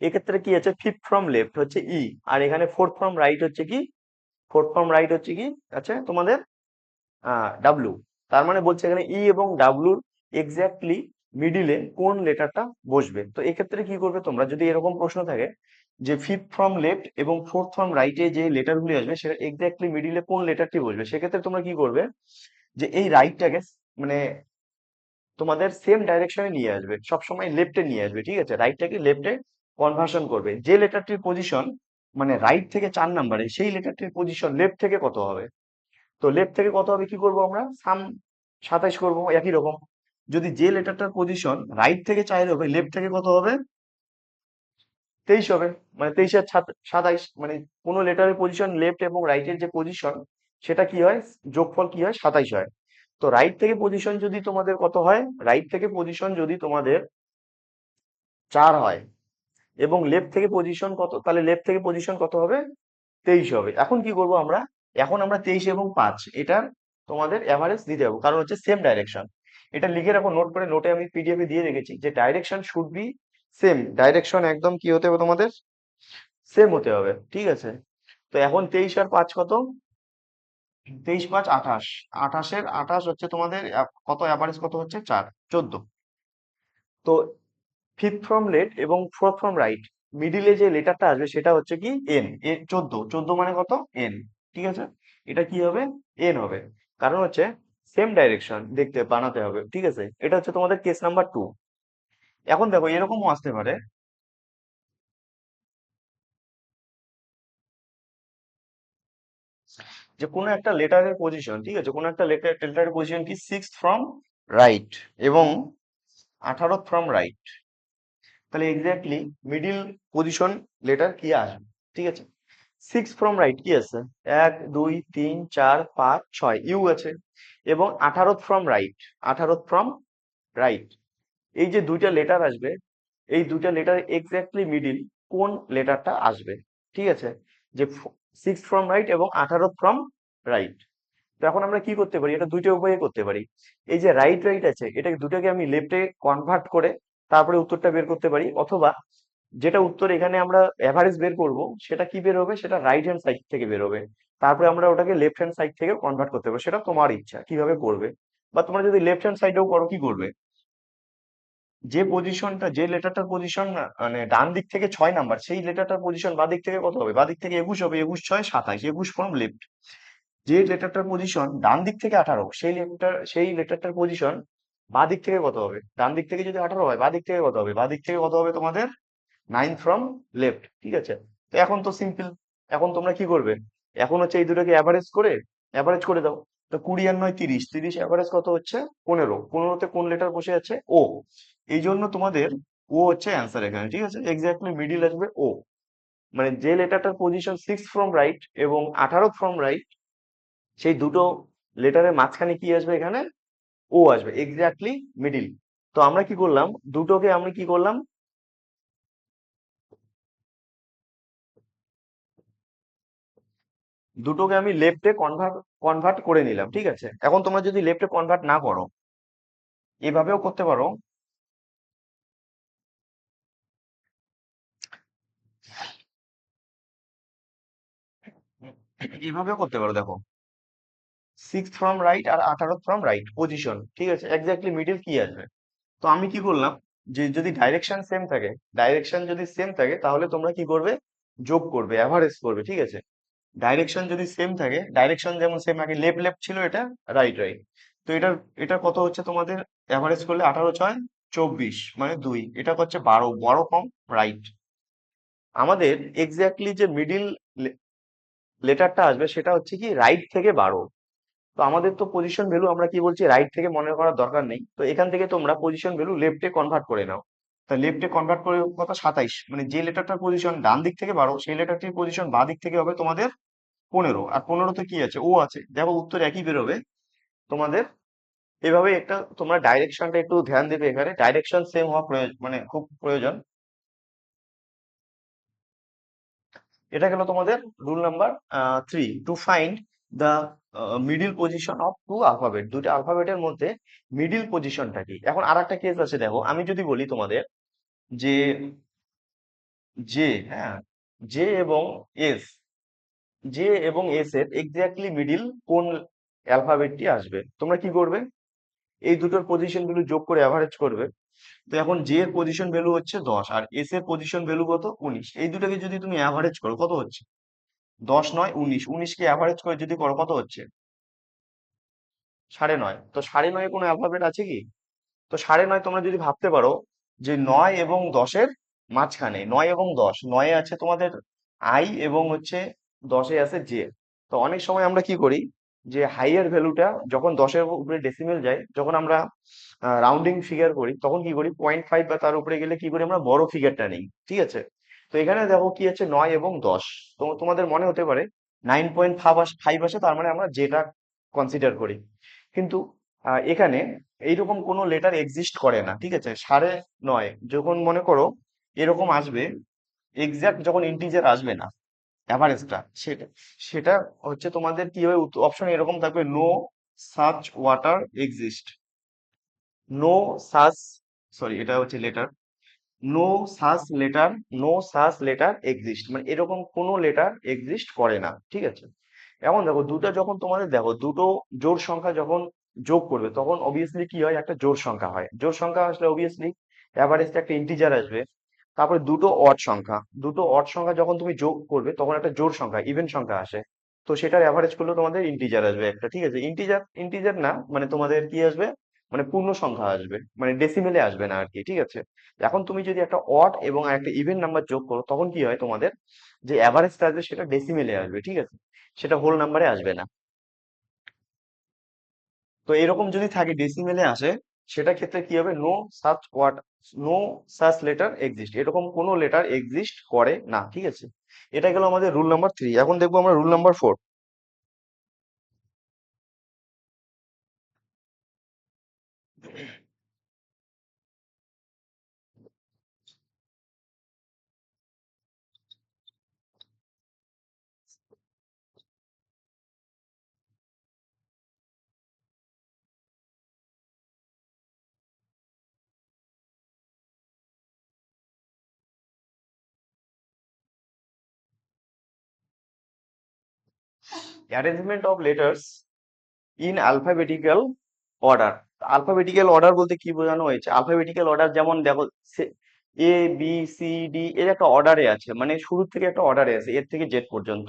এক্ষেত্রে কি আছে? ফিফথ ফ্রম লেফট হচ্ছে ই, আর এখানে ফোর্থ ফ্রম রাইট হচ্ছে কি? ফোর্থ ফ্রম রাইট হচ্ছে কি আছে তোমাদের? ডাব্লু। তার মানে বলছে এখানে ই এবং ডাব্লুর এক্স্যাক্টলি মিডিলে কোন লেটারটা বসবে। তো এক্ষেত্রে কি করবে তোমরা, যদি এরকম প্রশ্ন থাকে যে ফিফথ ফ্রম লেফট এবং ফোর্থ ফ্রম রাইটে যে লেটারগুলি আসবে সেটা এক্স্যাক্টলি মিডিলে কোন লেটারটি বসবে, সেক্ষেত্রে তোমরা কি করবে? যে এই রাইটটাকে মানে তোমাদের সেম ডাইরেকশনে নিয়ে আসবে, সবসময় লেফটে নিয়ে আসবে। ঠিক আছে, রাইটটাকে লেফটে কনভার্সন করবে। যে লেটারটির পজিশন মানে রাইট থেকে 4 নম্বরে, সেই লেটারটির পজিশন লেফট থেকে কত হবে? তো লেফট থেকে কত হবে কি করব আমরা? 27 করব একই রকম। যদি যে লেটারটার পজিশন রাইট থেকে 4 হবে, লেফট থেকে কত হবে? 23 হবে। মানে 23 আর 27, মানে কোনো লেটারের পজিশন লেফট এবং রাইটের যে পজিশন সেটা কি হয়? যোগফল কি হয়? 27 হয়। তো রাইট থেকে পজিশন যদি তোমাদের কত হয়? রাইট থেকে পজিশন যদি তোমাদের 4 হয় এবং লেফট থেকে পজিশন কত, তাহলে লেফট থেকে পজিশন কত হবে? 23 হবে। এখন কি করব আমরা? এখন আমরা 23 এবং 5 এটার তোমাদের অ্যাভারেজ দিতে যাবো, কারণ হচ্ছে সেম ডাইরেকশন। এটা লিখে রাখো নোট করে, নোটে আমি পিডিএফ এ দিয়ে রেখেছি যে direction should be same. Direction একদম কি হতে হবে তোমাদের? সেম হতে হবে। ঠিক আছে, তো এখন 23 আর 5 কত? 23 5 28। 28-এর 28 হচ্ছে তোমাদের কত? অ্যাভারেজ কত হচ্ছে? 4, 14। তো ফিফথ ফ্রম লেফট এবং ফোর্থ ফ্রম রাইট মিডিলে যে লেটারটা আসবে সেটা হচ্ছে কি? এন। এ 14, 14 মানে কত? এন। ঠিক আছে, এটা কি হবে? এন হবে। কারণ হচ্ছে সেম ডাইরেকশন দেখতে বানাতে হবে। ঠিক আছে, এটা হচ্ছে তোমাদের কেস নাম্বার 2। এখন দেখো এরকমও আসতে পারে যে কোনো একটা লেটারের পজিশন, ঠিক আছে, কোনো একটা লেটারের পজিশন কি সিক্স ফ্রম রাইট এবং 18 ফ্রম রাইট, তাহলে এক্স্যাক্টলি মিডিল পজিশন লেটার কি আসবে? ঠিক আছে। 6 ফ্রম রাইট কি আছে? 1 2 3 4 5 6 ইউ আছে। এবং 18 ফ্রম রাইট, 18 ফ্রম রাইট, এই যে দুইটা লেটার আসবে, এই দুইটা লেটার এক্স্যাক্টলি মিডিল কোন লেটারটা আসবে? ঠিক আছে, যে 6 ফ্রম রাইট এবং 18 ফ্রম রাইট। তো এখন আমরা কি করতে পারি? এটা দুইটা উপায়ে করতে পারি। এই যে রাইট রাইট আছে, এটাকে দুটাকে আমি লেফটে কনভার্ট করে তারপরে উত্তরটা বের করতে পারি, অথবা যেটা উত্তর এখানে আমরা এভারেজ বের করব, সেটা কি বের হবে? সেটা রাইট হ্যান্ড সাইড থেকে বের হবে। তারপরে আমরা ওটাকে লেফট হ্যান্ড সাইড থেকে কনভার্ট করতে পারবো, সেটা তোমার ইচ্ছা কিভাবে করবে। বা তোমরা যদি লেফট হ্যান্ড সাইডেও করো, কি করবে? যে পজিশনটা, যে লেটারটার পজিশন মানে ডান দিক থেকে 6 নাম্বার, সেই লেটারটার পজিশন বাঁ দিক থেকে কত হবে? বাঁ দিক থেকে 21 হবে, 21 6 27, 21 ফ্রম লেফট। যে লেটারটার পজিশন ডান দিক থেকে 18, সেই লেটারটার পজিশন বাঁ দিক থেকে কত হবে? ডান দিক থেকে যদি 18 হয়, বাঁ দিক থেকে কত হবে? বাঁ দিক থেকে কত হবে তোমাদের? 9 ফ্রম লেফট। ঠিক আছে। তো এখন তো সিম্পল, এখন তোমরা কি করবে? এখন হচ্ছে এই দুটোকে অ্যাভারেজ করে দাও। তো 20 আর 9 30, 30 অ্যাভারেজ কত হচ্ছে? 15, 15তে কোন লেটার বসে আছে? ও। এই জন্য তোমাদের ও হচ্ছে অ্যান্সার এখানে। ঠিক আছে, এক্স্যাক্টলি মিডিল আসবে ও। মানে যে লেটারটার পজিশন 6 ফ্রম রাইট এবং 18 ফ্রম রাইট, সেই দুটো লেটারের মাঝখানে কি আসবে? এখানে ও আসবে, এক্স্যাক্টলি মিডিল। তো আমরা কি করলাম? দুটোকে আমরা কি করলাম? দুটোকে আমি লেফটে কনভার্ট কনভার্ট করে নিলাম। ঠিক আছে, এখন তোমরা যদি লেফটে কনভার্ট না করো, এভাবেও করতে পারো। এভাবেও করতে পারো, দেখো 6 ফ্রম রাইট আর 18 ফ্রম রাইট পজিশন, ঠিক আছে, এক্স্যাক্টলি মিডিল কি আসবে? তো আমি কি করলাম, যে যদি ডাইরেকশন যদি সেম থাকে, তাহলে তোমরা কি করবে? যোগ করবে, অ্যাভারেজ করবে। ঠিক আছে, ডাইরেকশন যদি সেম থাকে, ডাইরেকশন যেমন সেম, আগে লেফট লেফট ছিল, এটা রাইট রাইট। তো এটা কত হচ্ছে তোমাদের? অ্যাভারেজ করলে 18 6 24, মানে 2, এটা হচ্ছে 12, বড় কম রাইট। আমাদের এক্স্যাক্টলি যে মিডিল লেটারটা আসবে, সেটা হচ্ছে কি রাইট থেকে 12। তো আমাদের তো পজিশন ভ্যালু আমরা কি বলছি? রাইট থেকে মনে করার দরকার নেই, তো এখান থেকে তোমরা পজিশন ভ্যালু লেফটে কনভার্ট করে নাও। তা লেফটে কনভার্ট করে কত? 27, মানে যে লেটারটার পজিশন ডান দিক থেকে 12, সেই লেটারটির পজিশন বাঁ দিক থেকে হবে তোমাদের 15। আর 15তে কি আছে? ও আছে। দেখো উত্তর একই বেরোবে তোমাদের। এভাবে একটা তোমরা ডাইরেকশনটা একটু ধ্যান দেবে, এখানে ডাইরেকশন সেম হওয়া প্রয়োজন, মানে খুব প্রয়োজন। এটা গেল তোমাদের rule number 3, to find the middle position of two alphabet. দুটো আলফাবেটের মধ্যে মিডিল পজিশনটা কি? এখন আর একটা কেস আছে, দেখো আমি যদি বলি তোমাদের যে হ্যাঁ, জে এবং এস, জে এবং এস এর এক্স্যাক্টলি মিডিল কোন অ্যালফাবেটটি আসবে? তোমরা কি করবে? এই দুটোর পজিশন গুলো যোগ করে অ্যাভারেজ করবে। তো এখন জে এর পজিশন ভ্যালু হচ্ছে 10 আর এস এর পজিশন ভ্যালু কত? 19। এই দুটোকে যদি তুমি অ্যাভারেজ করো, কত হচ্ছে? 10 9 19, 19 কে অ্যাভারেজ করে যদি করো, কত হচ্ছে? 9.5। তো 9.5 কোনো অ্যালফাবেট আছে কি? তো 9.5 তোমরা যদি ভাবতে পারো যে 9 এবং 10-এর মাঝখানে, 9 এবং 10, 9-এ আছে তোমাদের আই এবং হচ্ছে 10-এ আছে জে। তো অনেক সময় আমরা কি করি, যে হাইয়ের ভ্যালুটা যখন 10-এর উপরে ডেসিমেল যায়, যখন আমরা রাউন্ডিং ফিগার করি, তখন কি করি? 0.5 বা তার উপরে গেলে কি করি? আমরা বড় ফিগারটা নিই। ঠিক আছে। তো এখানে দেখো কি আছে? 9 এবং 10। তো তোমাদের মনে হতে পারে 9.5 আসে, তার মানে আমরা যেটা কনসিডার করি। কিন্তু এখানে এইরকম কোনো লেটার এক্সিস্ট করে না। ঠিক আছে, 9.5 যখন মনে করো এরকম আসবে, এক্সাক্ট যখন ইন্টিজার আসবে না, অ্যাভারেজটা, সেটা সেটা হচ্ছে তোমাদের কি হবে? অপশন এরকম থাকবে: no such water exist, no such, sorry এটা হচ্ছে letter, no such letter, no such letter exist, মানে এরকম কোনো লেটার এক্সিস্ট করে না। ঠিক আছে। এখন দেখো দুটো যখন তোমাদের, দেখো দুটো জোড় সংখ্যা যখন যোগ করবে, তখন অবভিয়াসলি কি হয়? একটা জোড় সংখ্যা হয়। জোড় সংখ্যা আসলে অবভিয়াসলি অ্যাভারেজটা একটা ইন্টিজার আসবে। তারপরে দুটো অড সংখ্যা যখন তুমি যোগ করবে, তখন একটা জোড় সংখ্যা, ইভেন সংখ্যা আসে। তো সেটার অ্যাভারেজ করলে তোমাদের ইন্টিজার আসবে একটা। ঠিক আছে, ইন্টিজার ইন্টিজার না, মানে তোমাদের কি আসবে? মানে পূর্ণ সংখ্যা আসবে, মানে ডেসিমেলে আসবে না আর কি। ঠিক আছে। এখন তুমি যদি একটা অড এবং একটা ইভেন নাম্বার যোগ করো, তখন কি হয়? তোমাদের যে অ্যাভারেজটা আসবে, সেটা ডেসিমেলে আসবে। ঠিক আছে, সেটা হোল নাম্বারে আসবে না। তো এরকম যদি থাকে, ডেসিমেলে আসে, সেটা ক্ষেত্রে কি হবে, নো সাচ লেটার এক্সিস্ট, এরকম কোনো লেটার এক্সিস্ট করে না, ঠিক আছে। এটা গেল আমাদের রুল নাম্বার 3। এখন দেখবো আমরা rule number 4। Arrangement of letters in alphabetical order. Alphabetical order বলতে কি বোঝানো হয়েছে, অ্যালফাবেটিক্যাল অর্ডার যেমন দেখো, এ বি সি ডি এর একটা অর্ডারে আছে, মানে শুরু থেকে একটা অর্ডারে আছে, এর থেকে জেড পর্যন্ত।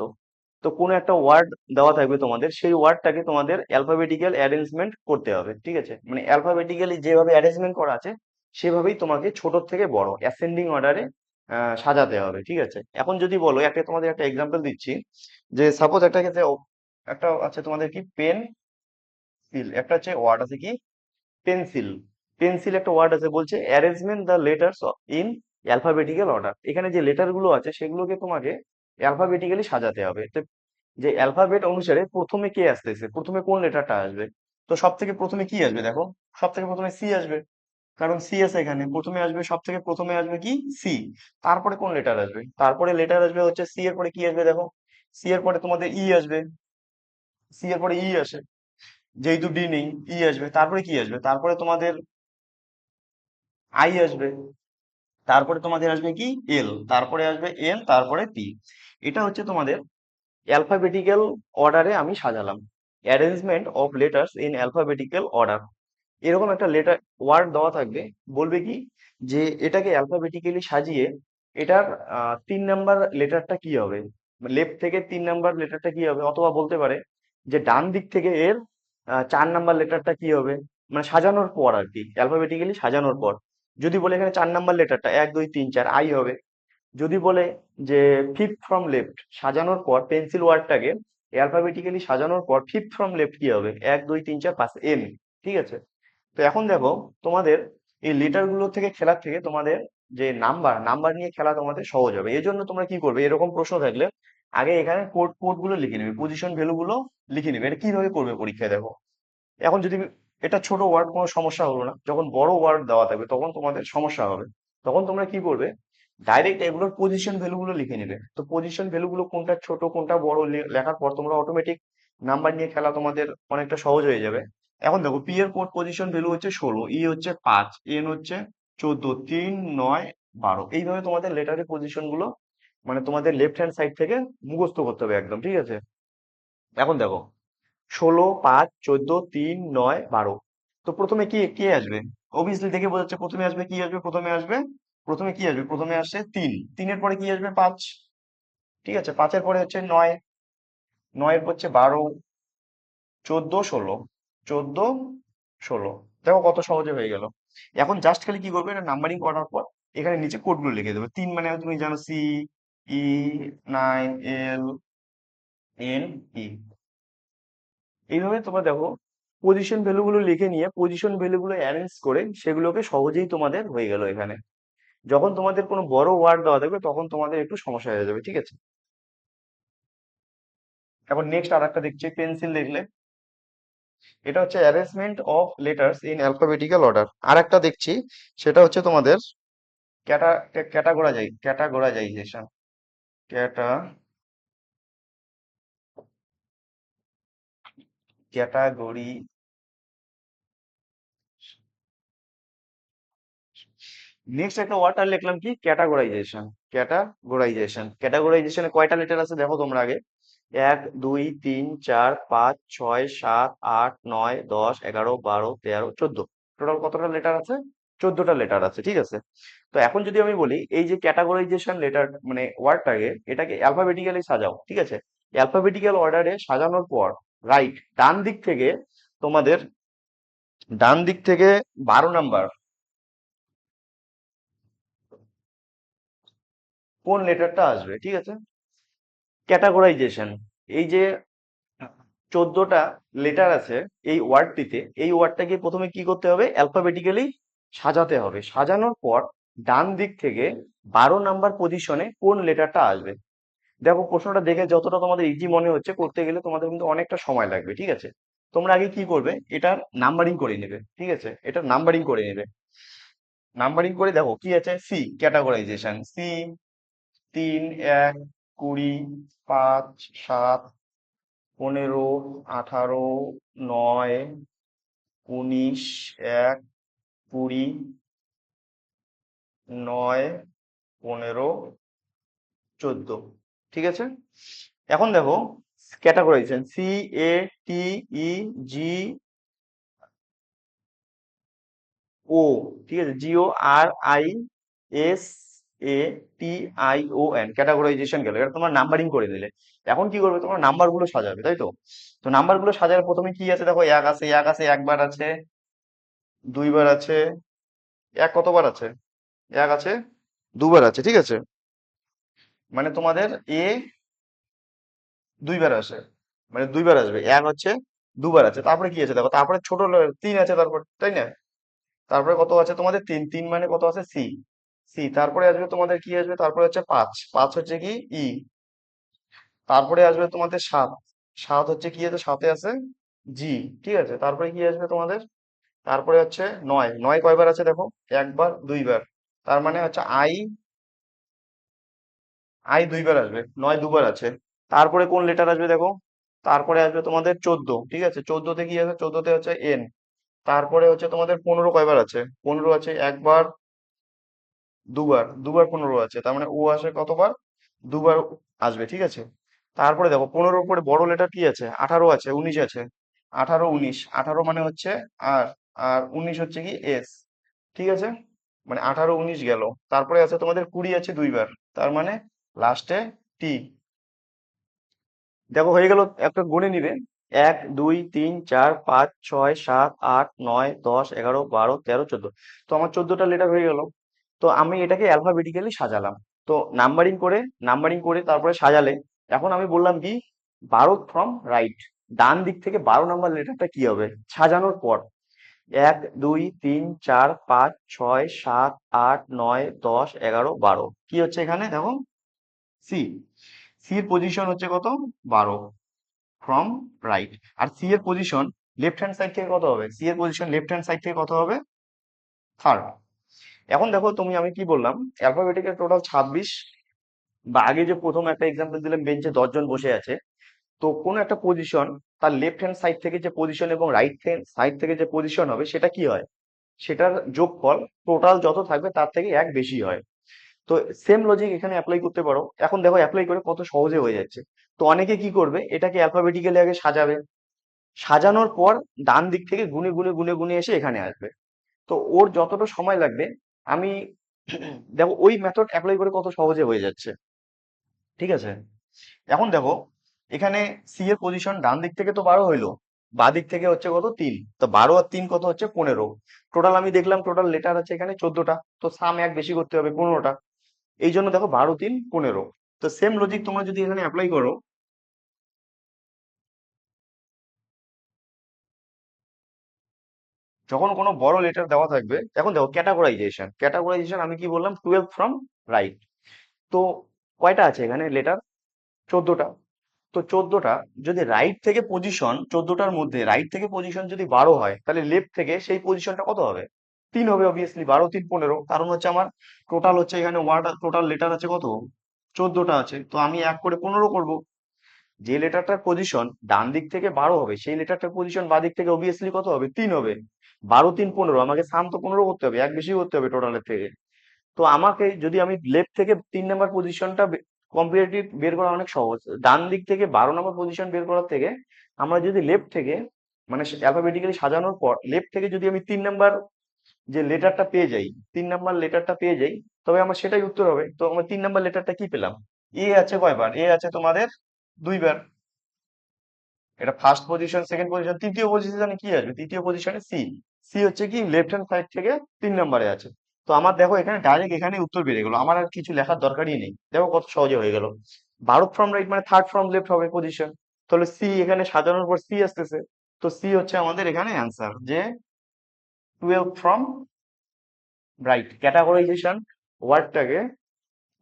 তো কোনো একটা ওয়ার্ড দেওয়া থাকবে তোমাদের, সেই ওয়ার্ডটাকে তোমাদের অ্যালফাবেটিক্যাল অ্যারেঞ্জমেন্ট করতে হবে, ঠিক আছে। মানে অ্যালফাবেটিক্যালি যেভাবে অ্যারেঞ্জমেন্ট করা আছে সেভাবেই তোমাকে ছোট থেকে বড় অ্যাসেন্ডিং অর্ডারে সাজাতে হবে, ঠিক আছে। এখন যদি বলো, একটা তোমাদের একটা এক্সাম্পল দিচ্ছি, যে সাপোজ একটা ক্ষেত্রে একটা আছে তোমাদের কি পেন সিল, একটা হচ্ছে ওয়ার্ড আছে কি পেন্সিল। পেন্সিল একটা ওয়ার্ড আছে, বলছে arrangement the letters in alphabetical order. এখানে যে লেটার গুলো আছে সেগুলোকে তোমাকে অ্যালফাবেটিক্যালি সাজাতে হবে। তো যে অ্যালফাবেট অনুসারে প্রথমে কে আসতেছে, প্রথমে কোন লেটারটা আসবে, তো সব থেকে প্রথমে কি আসবে দেখো, সব থেকে প্রথমে সি আসবে, কারণ সি আছে এখানে, প্রথমে আসবে, সব থেকে প্রথমে আসবে কি সি। তারপরে কোন লেটার আসবে, তারপরে লেটার আসবে হচ্ছে সি এর পরে কি আসবে দেখো, সি এর পরে তোমাদের ই আসবে, সি এর পরে ই আসে, যেহেতু ডি নেই ই আসবে, তারপরে কি আসবে, তারপরে তোমাদের আই আসবে, তারপরে তোমাদের আসবে কি এল, তারপরে আসবে এন, তারপরে পি। এটা হচ্ছে তোমাদের অ্যালফাবেটিক্যাল অর্ডারে আমি সাজালাম, arrangement of letters in alphabetical order. এরকম একটা লেটার ওয়ার্ড দেওয়া থাকবে, বলবে কি যে এটাকে অ্যালফাবেটিক্যালি সাজিয়ে এটার 3 নাম্বার লেটারটা কি হবে, লেফট থেকে 3 নাম্বার লেটারটা কি হবে, অথবা বলতে পারে যে ডান দিক থেকে এর 4 নাম্বার লেটারটা কি হবে, মানে সাজানোর পর আর কি, অ্যালফাবেটিক্যালি সাজানোর পর। যদি বলে এখানে 4 নাম্বার লেটারটা 1 2 3 4 আই হবে। যদি বলে যে ফিফথ ফ্রম লেফট, সাজানোর পর পেন্সিল ওয়ার্ডটাকে অ্যালফাবেটিক্যালি সাজানোর পর ফিফথ ফ্রম লেফট কি হবে, 1 2 3 4 5 এম, ঠিক আছে। তো এখন দেখো, তোমাদের এই লেটার গুলো থেকে খেলার থেকে তোমাদের যে নাম্বার নাম্বার নিয়ে খেলা তোমাদের সহজ হবে। এই জন্য তোমরা কি করবে, এরকম প্রশ্ন থাকলে আগে এখানে কোড কোড গুলো লিখে নেবে, পজিশন ভ্যালু গুলো লিখে নেবে। এটা কিভাবে করবে পরীক্ষায় দেখো, এখন যদি এটা ছোট ওয়ার্ড কোনো সমস্যা হলো না, যখন বড় ওয়ার্ড দেওয়া থাকবে তখন তোমাদের সমস্যা হবে। তখন তোমরা কি করবে, ডাইরেক্ট এগুলোর পজিশন ভ্যালু গুলো লিখে নেবে। তো পজিশন ভ্যালু গুলো কোনটা ছোট কোনটা বড় লেখার পর তোমরা অটোমেটিক নাম্বার নিয়ে খেলা তোমাদের অনেকটা সহজ হয়ে যাবে। এখন দেখো, পি এর পজিশন ভ্যালু হচ্ছে 16, ই হচ্ছে 5, এন হচ্ছে 14, 3 9 12। এইভাবে তোমাদের লেটারের পজিশন গুলো মানে তোমাদের লেফট হ্যান্ড সাইড থেকে মুখস্থ করতে হবে একদম, ঠিক আছে। এখন দেখো, 16 5 14 3 9 12। তো প্রথমে কি কে আসবে, অবভিয়াসলি দেখে বোঝা যাচ্ছে প্রথমে আসবে কি আসবে, প্রথমে আসবে, প্রথমে কি আসবে, প্রথমে আসছে 3, 3-এর পরে কি আসবে 5, ঠিক আছে, 5-এর পরে হচ্ছে 9, 9-এর পর হচ্ছে 12, 14 16, 14 16। দেখো কত সহজে হয়ে গেল। এখন জাস্ট খালি কি করবে, এটা নাম্বারিং করার পর এখানে নিচে কোডগুলো লিখে দেবে। 3 মানে তুমি জানো সি, ই, 9 এল, এন, ই। এইভাবে তোমরা দেখো পজিশন ভ্যালু গুলো লিখে নিয়ে পজিশন ভ্যালু গুলো অ্যারেঞ্জ করে সেগুলোকে সহজেই তোমাদের হয়ে গেল এখানে। যখন তোমাদের কোনো বড় ওয়ার্ড দেওয়া থাকবে তখন তোমাদের একটু সমস্যা হয়ে যাবে, ঠিক আছে। এখন নেক্সট আর একটা দেখছি, পেন্সিল দেখলে এটা হচ্ছে arrangement of letters in alphabetical order. আর একটা দেখছি, সেটা হচ্ছে তোমাদের ক্যাটাগরাইজেশন, ক্যাটা ক্যাটাগরি। নেক্সট একটা ওয়ার্ড লিখলাম কি ক্যাটাগরাইজেশন। ক্যাটাগরাইজেশনে কয়টা লেটার আছে দেখো তোমরা আগে, 1 2 3 4 5 6 7 8 9 10 11 12 13 14। টোটাল কতটা লেটার আছে, 14টা লেটার আছে, ঠিক আছে। তো এখন যদি আমি বলি এই যে ক্যাটাগরাইজেশন লেটার মানে ওয়ার্ডটাকে এটাকে অ্যালফাবেটিক্যালি সাজাও, ঠিক আছে। অ্যালফাবেটিক্যাল অর্ডারে সাজানোর পর রাইট তোমাদের ডান দিক থেকে 12 নাম্বার কোন লেটারটা আসবে, ঠিক আছে। ক্যাটাগরাইজেশন, এই যে 14টা লেটার আছে এই ওয়ার্ডটিতে, এই ওয়ার্ডটাকে প্রথমে কি করতে হবে, অ্যালফাবেটিক্যালি সাজাতে হবে। সাজানোর পর ডান দিক থেকে 12 নাম্বার পজিশনে কোন লেটারটা আসবে। দেখো প্রশ্নটা দেখে যতটা তোমাদের ইজি মনে হচ্ছে, করতে গেলে তোমাদের কিন্তু অনেকটা সময় লাগবে, ঠিক আছে। তোমরা আগে কি করবে, এটার নাম্বারিং করে নেবে, ঠিক আছে, এটার নাম্বারিং করে নেবে। নাম্বারিং করে দেখো কি আছে, সি ক্যাটাগরাইজেশন, সি 3, 1, 20, 5, 7, 15, 18, 9, 19, 1, 20, 9, 15, 14, ঠিক আছে। এখন দেখো ক্যাটাগরাইজেশন, CATEGO, ঠিক আছে, GORISATION, ক্যাটাগরাইজেশন গেল, এটা তোমার নাম্বারিং করে দিলে। এখন কি করবে, তোমার নাম্বার গুলো সাজাবে, তাই তো। তো নাম্বার গুলো সাজার প্রথমে কি আছে দেখো, এক আছে, এক আছে একবার আছে, দুইবার আছে, এক কতবার আছে, এক আছে, দুবার আছে, ঠিক আছে। মানে তোমাদের এ দুইবার আসে, মানে দুইবার আসবে, এক হচ্ছে দুবার আছে। তারপরে কি আছে দেখো, তারপরে ছোট তিন আছে, তারপর তাই না। তারপরে কত আছে তোমাদের, তিন, তিন মানে কত আছে, সি, সি। তারপরে আসবে তোমাদের কি আসবে, তারপরে হচ্ছে পাঁচ, পাঁচ হচ্ছে কি ই। তারপরে আসবে তোমাদের সাত, সাত হচ্ছে কি আছে, সাথে আছে জি, ঠিক আছে। তারপরে কি আসবে তোমাদের, তারপরে হচ্ছে নয়, নয় কয়বার আছে দেখো, একবার দুইবার, তার মানে হচ্ছে আই, আই দুইবার আসবে, নয় দুবার আছে। তারপরে কোন লেটার আসবে দেখো, তারপরে আসবে তোমাদের 14, ঠিক আছে, 14তে কি আছে, 14তে হচ্ছে এন। তারপরে হচ্ছে তোমাদের 15 কয়বার আছে, 15 আছে একবার, দুবার, দুবার 15 আছে, তার মানে ও আসে কতবার, দুবার আসবে, ঠিক আছে। তারপরে দেখো 15-র উপরে বড় লেটার কি আছে, 18 আছে, 19 আছে, 18, 19, 18 মানে হচ্ছে আর, আর 19 হচ্ছে কি এস, ঠিক আছে। মানে 18, 19 গেল। তারপরে আছে তোমাদের 20 আছে দুইবার, তার মানে লাস্টে টি। দেখো হয়ে গেল, একটা গুণে নিবে, 1, 2, 3, 4, 5, 6, 7, 8, 9, 10, 11, 12, 13, 14। তো আমার 14টা লেটার হয়ে গেল। তো আমি এটাকে অ্যালফাবেটিক্যালি সাজালাম। তো নাম্বারিং করে, নাম্বারিং করে তারপরে সাজালে, এখন আমি বললাম কি, 12 ফ্রম রাইট, ডান দিক থেকে 12 নাম্বার লেটারটা কি হবে সাজানোর পর। 1, 2, 3, 4, 5, 6, 7, 8, 9, 10, 11, 12 কি হচ্ছে এখানে দেখো, সি, সি এর পজিশন হচ্ছে কত, 12 ফ্রম রাইট। আর সি এর পজিশন লেফট হ্যান্ড সাইড থেকে কত হবে, সি এর পজিশন লেফট হ্যান্ড সাইড থেকে কত হবে, থার্ড। এখন দেখো তুমি, আমি কি বললাম, অ্যালফাবেটিকের টোটাল 26, বা আগে যে প্রথম একটা এক্সাম্পল দিলাম, বেঞ্চে 10 জন বসে আছে। তো কোনো একটা পজিশন, তার লেফট হ্যান্ড সাইড থেকে যে পজিশন এবং রাইট হ্যান্ড সাইড থেকে যে পজিশন হবে, সেটা কি হয়, সেটার যোগফল টোটাল যত থাকবে তার থেকে এক বেশি হয়। তো সেম লজিক এখানে অ্যাপ্লাই করতে পারো। এখন দেখো অ্যাপ্লাই করে কত সহজে হয়ে যাচ্ছে। তো অনেকে কি করবে, এটাকে অ্যালফাবেটিক্যালি আগে সাজাবে, সাজানোর পর ডান দিক থেকে গুনে গুনে গুনে গুনে এসে এখানে আসবে। তো ওর যতটা সময় লাগবে, আমি দেখো ওই মেথড অ্যাপ্লাই করে কত সহজে হয়ে যাচ্ছে, ঠিক আছে। এখন দেখো এখানে সি এর পজিশন ডান দিক থেকে তো 12 হইলো, বাঁ দিক থেকে হচ্ছে কত, 3। তো 12 আর 3 কত হচ্ছে, 15। টোটাল আমি দেখলাম টোটাল লেটার আছে এখানে 14টা, তো সাম এক বেশি করতে হবে, 15টা। এই জন্য দেখো 12, 3, 15। তো সেম লজিক তোমরা যদি এখানে অ্যাপ্লাই করো, যখন কোনো বড় লেটার দেওয়া থাকবে, এখন দেখো ক্যাটাগরাইজেশন, ক্যাটাগরাইজেশন আমি কি বললাম, 12 ফ্রম রাইট। তো কয়টা আছে এখানে লেটার, 14টা। তো 14টা, যদি রাইট থেকে পজিশন 14টার মধ্যে রাইট থেকে পজিশন যদি 12 হয়, তাহলে লেফট থেকে সেই পজিশনটা কত হবে, 3 হবে অবভিয়াসলি, 12, 3, 15। কারণ হচ্ছে আমার টোটাল হচ্ছে এখানে ওয়ার্ড, টোটাল লেটার আছে কত, 14টা আছে। তো আমি এক করে 15 করব। যে লেটারটার পজিশন ডান দিক থেকে 12 হবে, সেই লেটারটার পজিশন বাঁ দিক থেকে অবভিয়াসলি কত হবে, 3 হবে। 12, 3, 15, আমাকে সাম তো 15 করতে হবে, এক বেশি করতে হবে টোটালের থেকে। তো আমাকে যদি আমি লেফট থেকে 3 নাম্বার পজিশনটা কম্পারেটিভ বের করা অনেক সহজ, ডান দিক থেকে 12 নাম্বার পজিশন বের করার থেকে আমরা যদি লেফট থেকে, মানে অ্যালফাবেটিক্যালি সাজানোর পর লেফট থেকে যদি আমি 3 নাম্বার যে লেটারটা পেয়ে যাই, 3 নাম্বার লেটারটা পেয়ে যাই, তবে আমার সেটাই উত্তর হবে। তো আমরা 3 নাম্বার লেটারটা কি পেলাম, এ আছে কয়বার, এ আছে তোমাদের দুইবার। এটা ফার্স্ট পজিশন, সেকেন্ড পজিশন, তৃতীয় পজিশনে কি আসবে, তৃতীয় পজিশনে সি। সি হচ্ছে কি লেফট হ্যান্ড সাইড থেকে 3 নম্বরে আছে। তো আমার দেখো এখানে ডাইরেক্ট এখানে উত্তর বেরিয়ে গেল, আমার আর কিছু লেখার দরকারই নেই। দেখো কত সহজে হয়ে গেল। 12 ফ্রম রাইট মানে থার্ড ফ্রম লেফট হবে পজিশন। তাহলে সি এখানে সাজানোর পর সি আসতেছে, তো সি হচ্ছে আমাদের এখানে অ্যান্সার, যে 12 ফ্রম রাইট। ক্যাটাগরাইজেশন ওয়ার্ডটাকে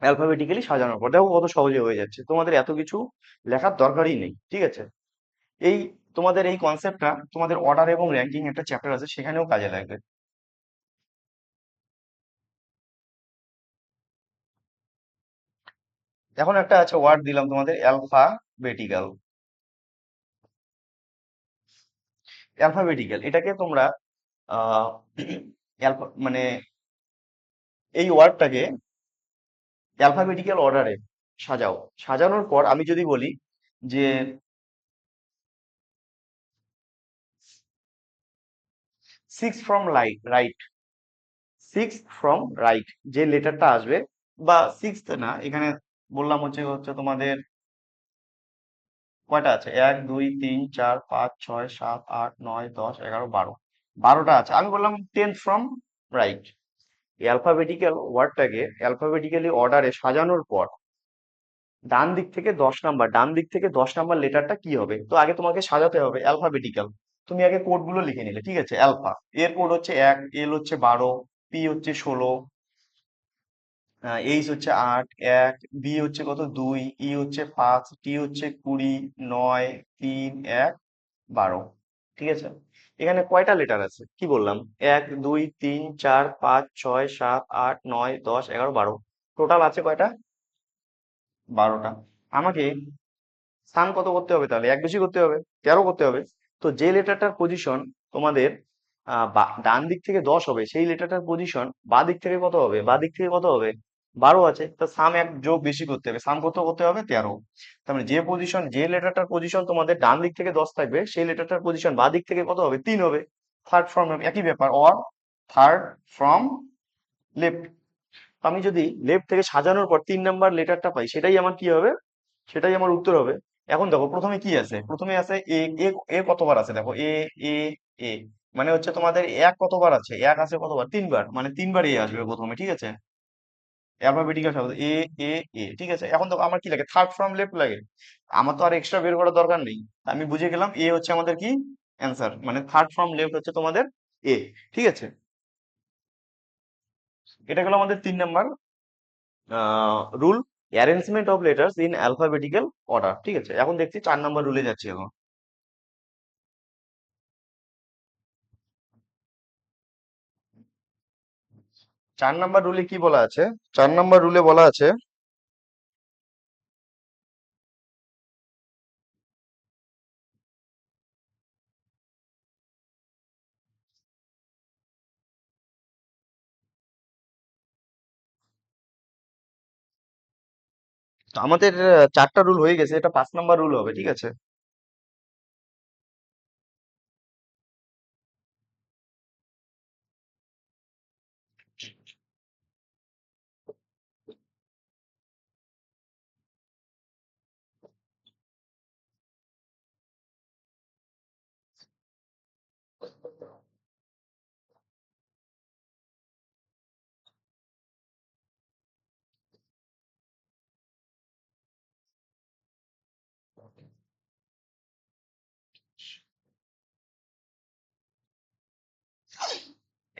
অ্যালফাবেটিক্যালি সাজানোর পর দেখো কত সহজে হয়ে যাচ্ছে, তোমাদের এত কিছু লেখার দরকারই নেই, ঠিক আছে। এই তোমাদের এই কনসেপ্টটা তোমাদের অর্ডার এবং র্যাঙ্কিং একটা চ্যাপ্টার আছে, সেখানেও কাজে লাগবে। এখন একটা আছে ওয়ার্ড দিলাম তোমাদের, অ্যালফাবেটিক্যাল। অ্যালফাবেটিক্যাল এটাকে তোমরা আহ মানে এই ওয়ার্ডটাকে অ্যালফাবেটিক্যাল অর্ডারে সাজাও। সাজানোর পর আমি যদি বলি যে 6 ফ্রম রাইট, 6 ফ্রম রাইট, যে লেটারটা আসবে, বা সিক্স না, এখানে বললাম হচ্ছে হচ্ছে তোমাদের কয়টা আছে, 1 2 3 4 5 6 7 8 9 10 11 12, 12টা আছে, আমি বললাম 10 ফ্রম রাইট। অ্যালফাবেটিক্যাল ওয়ার্ডটাকে অ্যালফাবেটিক্যালি অর্ডারে সাজানোর পর ডান দিক থেকে 10 নাম্বার লেটারটা কি হবে, তো আগে তোমাকে সাজাতে হবে অ্যালফাবেটিক্যাল। তুমি আগে কোড গুলো লিখে নিলে, ঠিক আছে। অ্যালফা এর কোড হচ্ছে 1, এল হচ্ছে 12, পি হচ্ছে 16, এইচ হচ্ছে 8, 1, বি হচ্ছে কত 2, ই হচ্ছে 5, টি হচ্ছে 20, 9, 3, 1, 12, ঠিক আছে। এখানে কয়টা লেটার আছে কি বললাম, 1 2 3 4 5 6 7 8 9 10 11 12, টোটাল আছে কয়টা, 12টা। আমাকে স্থান কত করতে হবে, তাহলে এক বেশি করতে হবে, 13 করতে হবে। তো যে লেটারটার পজিশন তোমাদের ডান দিক থেকে 10 হবে, সেই লেটারটার পজিশন বা দিক থেকে কত হবে, বা দিক থেকে কত হবে, 12 আছে, তো সাম এক যোগ বেশি করতে হবে, সাম কত করতে হবে, 13। তার মানে যে লেটারটার পজিশন তোমাদের ডান দিক থেকে 10 থাকবে, সেই লেটারটার পজিশন বা দিক থেকে কত হবে, 3 হবে। থার্ড ফ্রম, একই ব্যাপার, অর থার্ড ফ্রম লেফট। আমি যদি লেফট থেকে সাজানোর পর 3 নাম্বার লেটারটা পাই, সেটাই আমার কি হবে, সেটাই আমার উত্তর হবে। এখন দেখো প্রথমে কি আছে, প্রথমে আছে এ, এ এ কতবার আছে দেখো, এ এ এ, মানে হচ্ছে তোমাদের এক কতবার আছে, এক আছে কতবার, 3বার, মানে 3বার এ আসবে প্রথমে, ঠিক আছে। অ্যালফাবেটিক্যাল শব্দ এ এ এ, ঠিক আছে। এখন দেখো আমার কি লাগে, থার্ড ফ্রম লেফট লাগে, আমার তো আর এক্সট্রা বের করার দরকার নেই। আমি বুঝে গেলাম এ হচ্ছে আমাদের কি অ্যান্সার, মানে থার্ড ফ্রম লেফট হচ্ছে তোমাদের এ, ঠিক আছে। এটা গেল আমাদের 3 number rule, arrangement of letters in alphabetical order, ঠিক আছে। এখন দেখছি 4 নাম্বার রুলে যাচ্ছি এখন। 4 নাম্বার রুলে কি বলা আছে, 4 নাম্বার রুলে বলা আছে, তো আমাদের 4টা রুল হয়ে গেছে, এটা 5 নাম্বার রুল হবে, ঠিক আছে।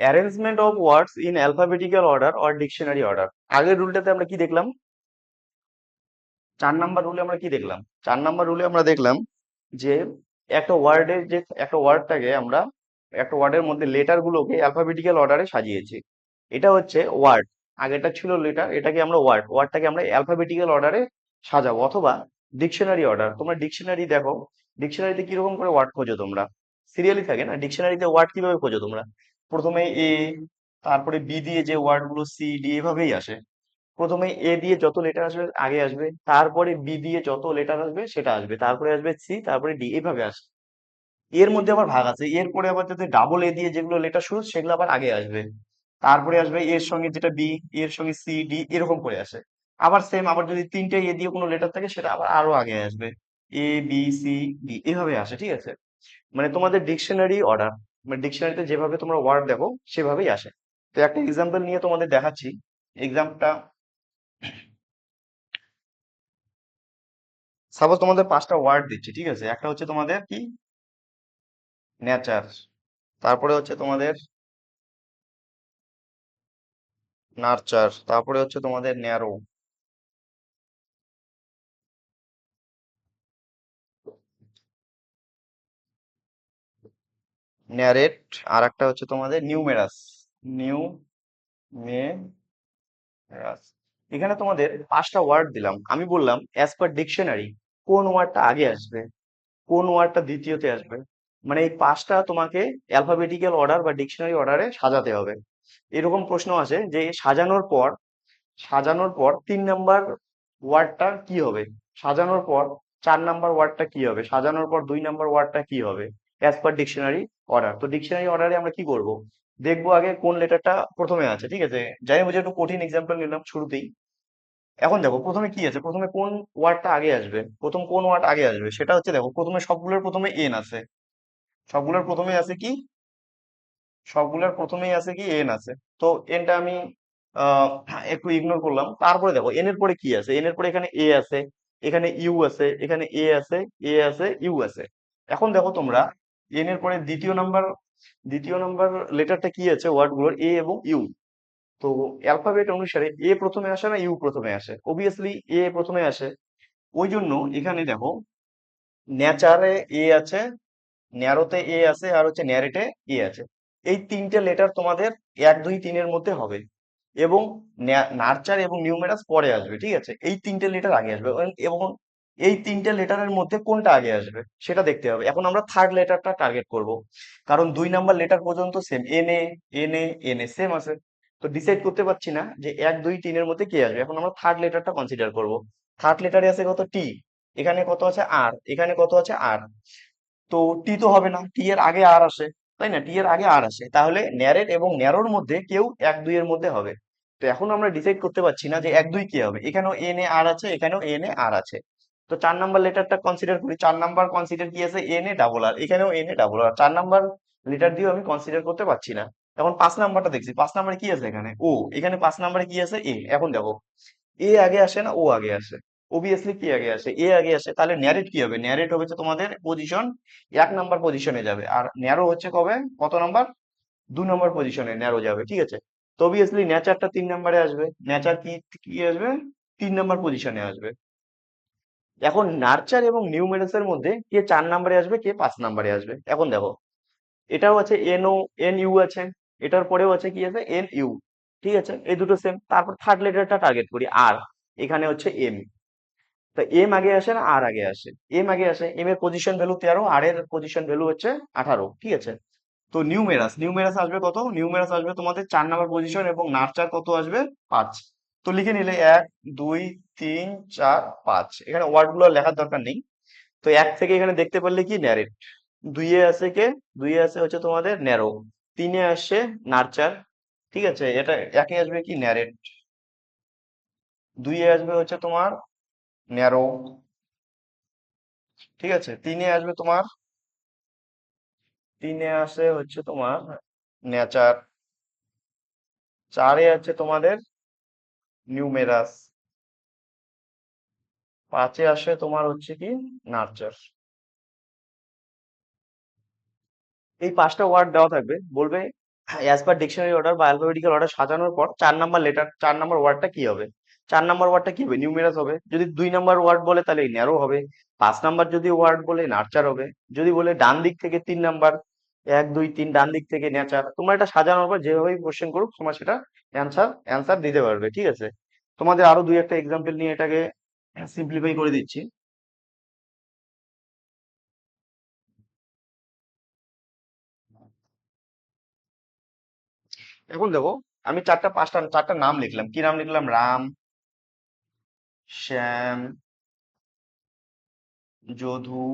Arrangement of words in alphabetical order or dictionary order. আগের রুলটাতে আমরা কি দেখলাম, 4 নাম্বার রুলে আমরা কি দেখলাম, 4 নাম্বার রুলে আমরা দেখলাম যে একটা ওয়ার্ডটাকে আমরা একটা ওয়ার্ডের মধ্যে লেটার গুলোকে অ্যালফাবেটিক্যাল অর্ডারে সাজিয়েছি। এটা হচ্ছে ওয়ার্ড, আগেটা ছিল লেটার, এটাকে আমরা ওয়ার্ডটাকে আমরা অ্যালফাবেটিক্যাল অর্ডারে সাজাবো, অথবা ডিকশনারি অর্ডার। তোমরা ডিকশনারি দেখো, ডিকশনারিতে কিরকম করে ওয়ার্ড খোঁজো তোমরা, সিরিয়ালি থাকে না, ডিকশনারিতে ওয়ার্ড কিভাবে খোঁজো তোমরা, প্রথমে এ, তারপরে বি দিয়ে যে ওয়ার্ড গুলো, সি ডি, এভাবেই আসে। প্রথমে এ দিয়ে যত লেটার আসবে আগে আসবে, তারপরে বি দিয়ে যত লেটার আসবে সেটা আসবে, তারপরে আসবে সি, তারপরে ডি, এভাবে আসে। এর মধ্যে আবার ভাগ আছে, এরপরে আবার যাতে ডাবল এ দিয়ে যেগুলো লেটার শুরু, সেগুলো আবার আগে আসবে, তারপরে আসবে এর সঙ্গে যেটা বি, এর সঙ্গে সি ডি, এরকম করে আসে। আবার সেম, আবার যদি 3টে এ দিয়ে কোনো লেটার থাকে, সেটা আবার আরো আগে আসবে, এ বি সি ডি, এভাবে আসে, ঠিক আছে। মানে তোমাদের ডিকশনারি অর্ডার, মানে ডিকশনারিতে যেভাবে তোমরা ওয়ার্ড দেখো সেভাবেই আসে। তো একটা এক্সাম্পল নিয়ে তোমাদের দেখাচ্ছি। এক্সাম্পলটা, সাপোজ তোমাদের পাঁচটা ওয়ার্ড দিচ্ছি, ঠিক আছে? একটা হচ্ছে তোমাদের কি, নেচার, তারপরে হচ্ছে তোমাদের নার্চার, তারপরে হচ্ছে তোমাদের ন্যারো, ন্যারেট, আর একটা হচ্ছে তোমাদের নিউমেরাস, নিউ মে রাস। এখানে তোমাদের পাঁচটা ওয়ার্ড দিলাম, আমি বললাম অ্যাজ পার ডিকশনারি কোন ওয়ার্ডটা আগে আসবে, কোন ওয়ার্ডটা দ্বিতীয়তে আসবে। মানে এই পাঁচটা তোমাকে অ্যালফাবেটিক্যাল অর্ডার বা ডিকশনারি অর্ডারে সাজাতে হবে। এরকম প্রশ্ন আছে যে সাজানোর পর 3 নাম্বার ওয়ার্ডটা কি হবে, সাজানোর পর 4 নাম্বার ওয়ার্ডটা কি হবে, সাজানোর পর 2 নাম্বার ওয়ার্ডটা কি হবে, অ্যাজ পার ডিকশনারি অর্ডার। তো ডিকশনারি অর্ডারে আমরা কি করব, দেখবো আগে কোন লেটারটা প্রথমে আছে, ঠিক আছে? জানি বুঝে একটু কঠিন এক্সাম্পল নিলাম শুরুতেই। এখন দেখো প্রথমে কি আছে, প্রথমে কোন ওয়ার্ডটা আগে আসবে, প্রথম কোন ওয়ার্ড আগে আসবে সেটা হচ্ছে, দেখো প্রথমে সবগুলোর প্রথমে এন আছে, সবগুলোর প্রথমে আছে কি, সবগুলোর প্রথমেই আছে কি, এন আছে। তো এনটা আমি আহ একটু ইগনোর করলাম। তারপরে দেখো এন এর পরে কি আছে, এন এর পরে এখানে এ আছে, এখানে ইউ আছে, এখানে এ আছে, এ আছে, ইউ আছে। এখন দেখো তোমরা এন এর পরে দ্বিতীয় নাম্বার লেটারটা কি আছে ওয়ার্ড গুলোর, এ এবং ইউ। তো অ্যালফাবেট অনুসারে এ প্রথমে আসে না ইউ প্রথমে আসে? অবভিয়াসলি এ প্রথমে আসে। ওই জন্য এখানে দেখো নেচারে এ আছে, ন্যারোতে এ আছে, আর হচ্ছে ন্যারেটে এ আছে। এই তিনটে লেটার তোমাদের 1 2 3-এর মধ্যে হবে, এবং নার্চার এবং নিউমেরাস পরে আসবে, ঠিক আছে? এই তিনটে লেটার আগে আসবে, এবং এই তিনটে লেটারের মধ্যে কোনটা আগে আসবে সেটা দেখতে হবে। এখন আমরা থার্ড লেটারটা টার্গেট করব, কারণ 2 নাম্বার লেটার পর্যন্ত সেম, এন এ সেম আছে। তো ডিসাইড করতে পারছি না যে 1 2 3-এর মধ্যে কে আসবে। এখন আমরা থার্ড লেটারটা কনসিডার করব। থার্ড লেটারে আছে কত, টি, এখানে কত আছে আর, এখানে কত আছে আর। তো টি তো হবে না, টি এর আগে আর আসে, তাই না? টি এর আগে আর আসে, তাহলে ন্যারেট এবং ন্যারোর মধ্যে কেউ 1 2-এর মধ্যে হবে। তো এখন আমরা ডিসাইড করতে পারছি না যে 1 2 কি হবে, এখানেও এন এ আর আছে, এখানেও এন এ আর আছে। তো 4 নাম্বার লেটারটা কনসিডার করি, 4 নাম্বার কনসিডার কি আছে, এন এ ডাবল আর, এখানেও N A double R, 4 number letter দিয়েও আমি কনসিডার করতে পারছি না। এখন 5 নাম্বারটা দেখছি, 5 নাম্বারে কি আছে, এখানে ও, এখানে 5 নাম্বারে কি আছে, এ। এখন দেখো এ আগে আসে না ও আগে আসে? অবভিয়াসলি কি আগে আসে, এ আগে আসে। তাহলে ন্যারেট কি হবে, ন্যারেট হবে হচ্ছে তোমাদের পজিশন 1 নাম্বার পজিশনে যাবে, আর ন্যারো হচ্ছে কবে, কত নাম্বার, 2 নাম্বার পজিশনে ন্যারো যাবে, ঠিক আছে? তো অবভিয়াসলি নেচারটা 3 নাম্বারে আসবে, নেচার কি কি আসবে, 3 নাম্বার পজিশনে আসবে। এখন নার্চার এবং নিউমেরাসের মধ্যে কে 4 নাম্বারে আসবে, কে 5 নাম্বারে আসবে? এখন দেখো এটাও আছে এন ও, এন ইউ আছে, এটার পরেও আছে কি আছে, এন ইউ, ঠিক আছে? এই দুটো সেম। তারপর থার্ড লেটারটা টার্গেট করি, আর, এখানে হচ্ছে এম। তা এম আগে আসে না আর আগে আসে? এম আগে আসে, এম এর পজিশন ভ্যালু 13, আর এর পজিশন ভ্যালু হচ্ছে 18, ঠিক আছে? তো নিউমেরাস আসবে কত, নিউমেরাস আসবে তোমাদের 4 নাম্বার পজিশন, এবং নার্চার কত আসবে, 5। তো লিখে নিলে 1 2 3 4 5, এখানে ওয়ার্ড গুলো লেখার দরকার নেই। তো এক থেকে এখানে দেখতে পারলে কি, ন্যারেট। দুইয়ে আছে কে, দুইয়ে আছে হচ্ছে তোমাদের ন্যারো, তিনে আসছে নার্চার, ঠিক আছে? এটা একে আসবে কি, ন্যারেট, দুইয়ে আসবে হচ্ছে তোমার ন্যারো, ঠিক আছে? তিনে আসে হচ্ছে তোমার নেচার, চারে আছে তোমাদের নিউমেরাস, পাঁচে আসে তোমার হচ্ছে কি, নার্চার। এই 5টা ওয়ার্ড দেওয়া থাকবে, বলবে অ্যাজ পার ডিকশনারি অর্ডার বা অ্যালফাবেটিক্যাল অর্ডার সাজানোর পর 4 নাম্বার লেটার, 4 নাম্বার ওয়ার্ডটা কি হবে, 4 নাম্বার ওয়ার্ডটা কি হবে, নিউমেরাস হবে। যদি 2 নাম্বার ওয়ার্ড বলে তাহলে ন্যারো হবে। 5 নাম্বার যদি ওয়ার্ড বলে নার্চার হবে। যদি বলে ডান দিক থেকে 3 নাম্বার, 1 2 3 ডান দিক থেকে নেচার, তোমরা এটা সাজানোর পর যেভাবে কোশ্চেন করুক তোমরা সেটা অ্যান্সার দিতে পারবে, ঠিক আছে? তোমাদের আরো 2 একটা এক্সাম্পল নিয়ে এটাকে সিম্পলিফাই করে দিচ্ছি। এখন দেখো আমি চারটা নাম লিখলাম, কি নাম লিখলাম, রাম, শ্যাম, যদু,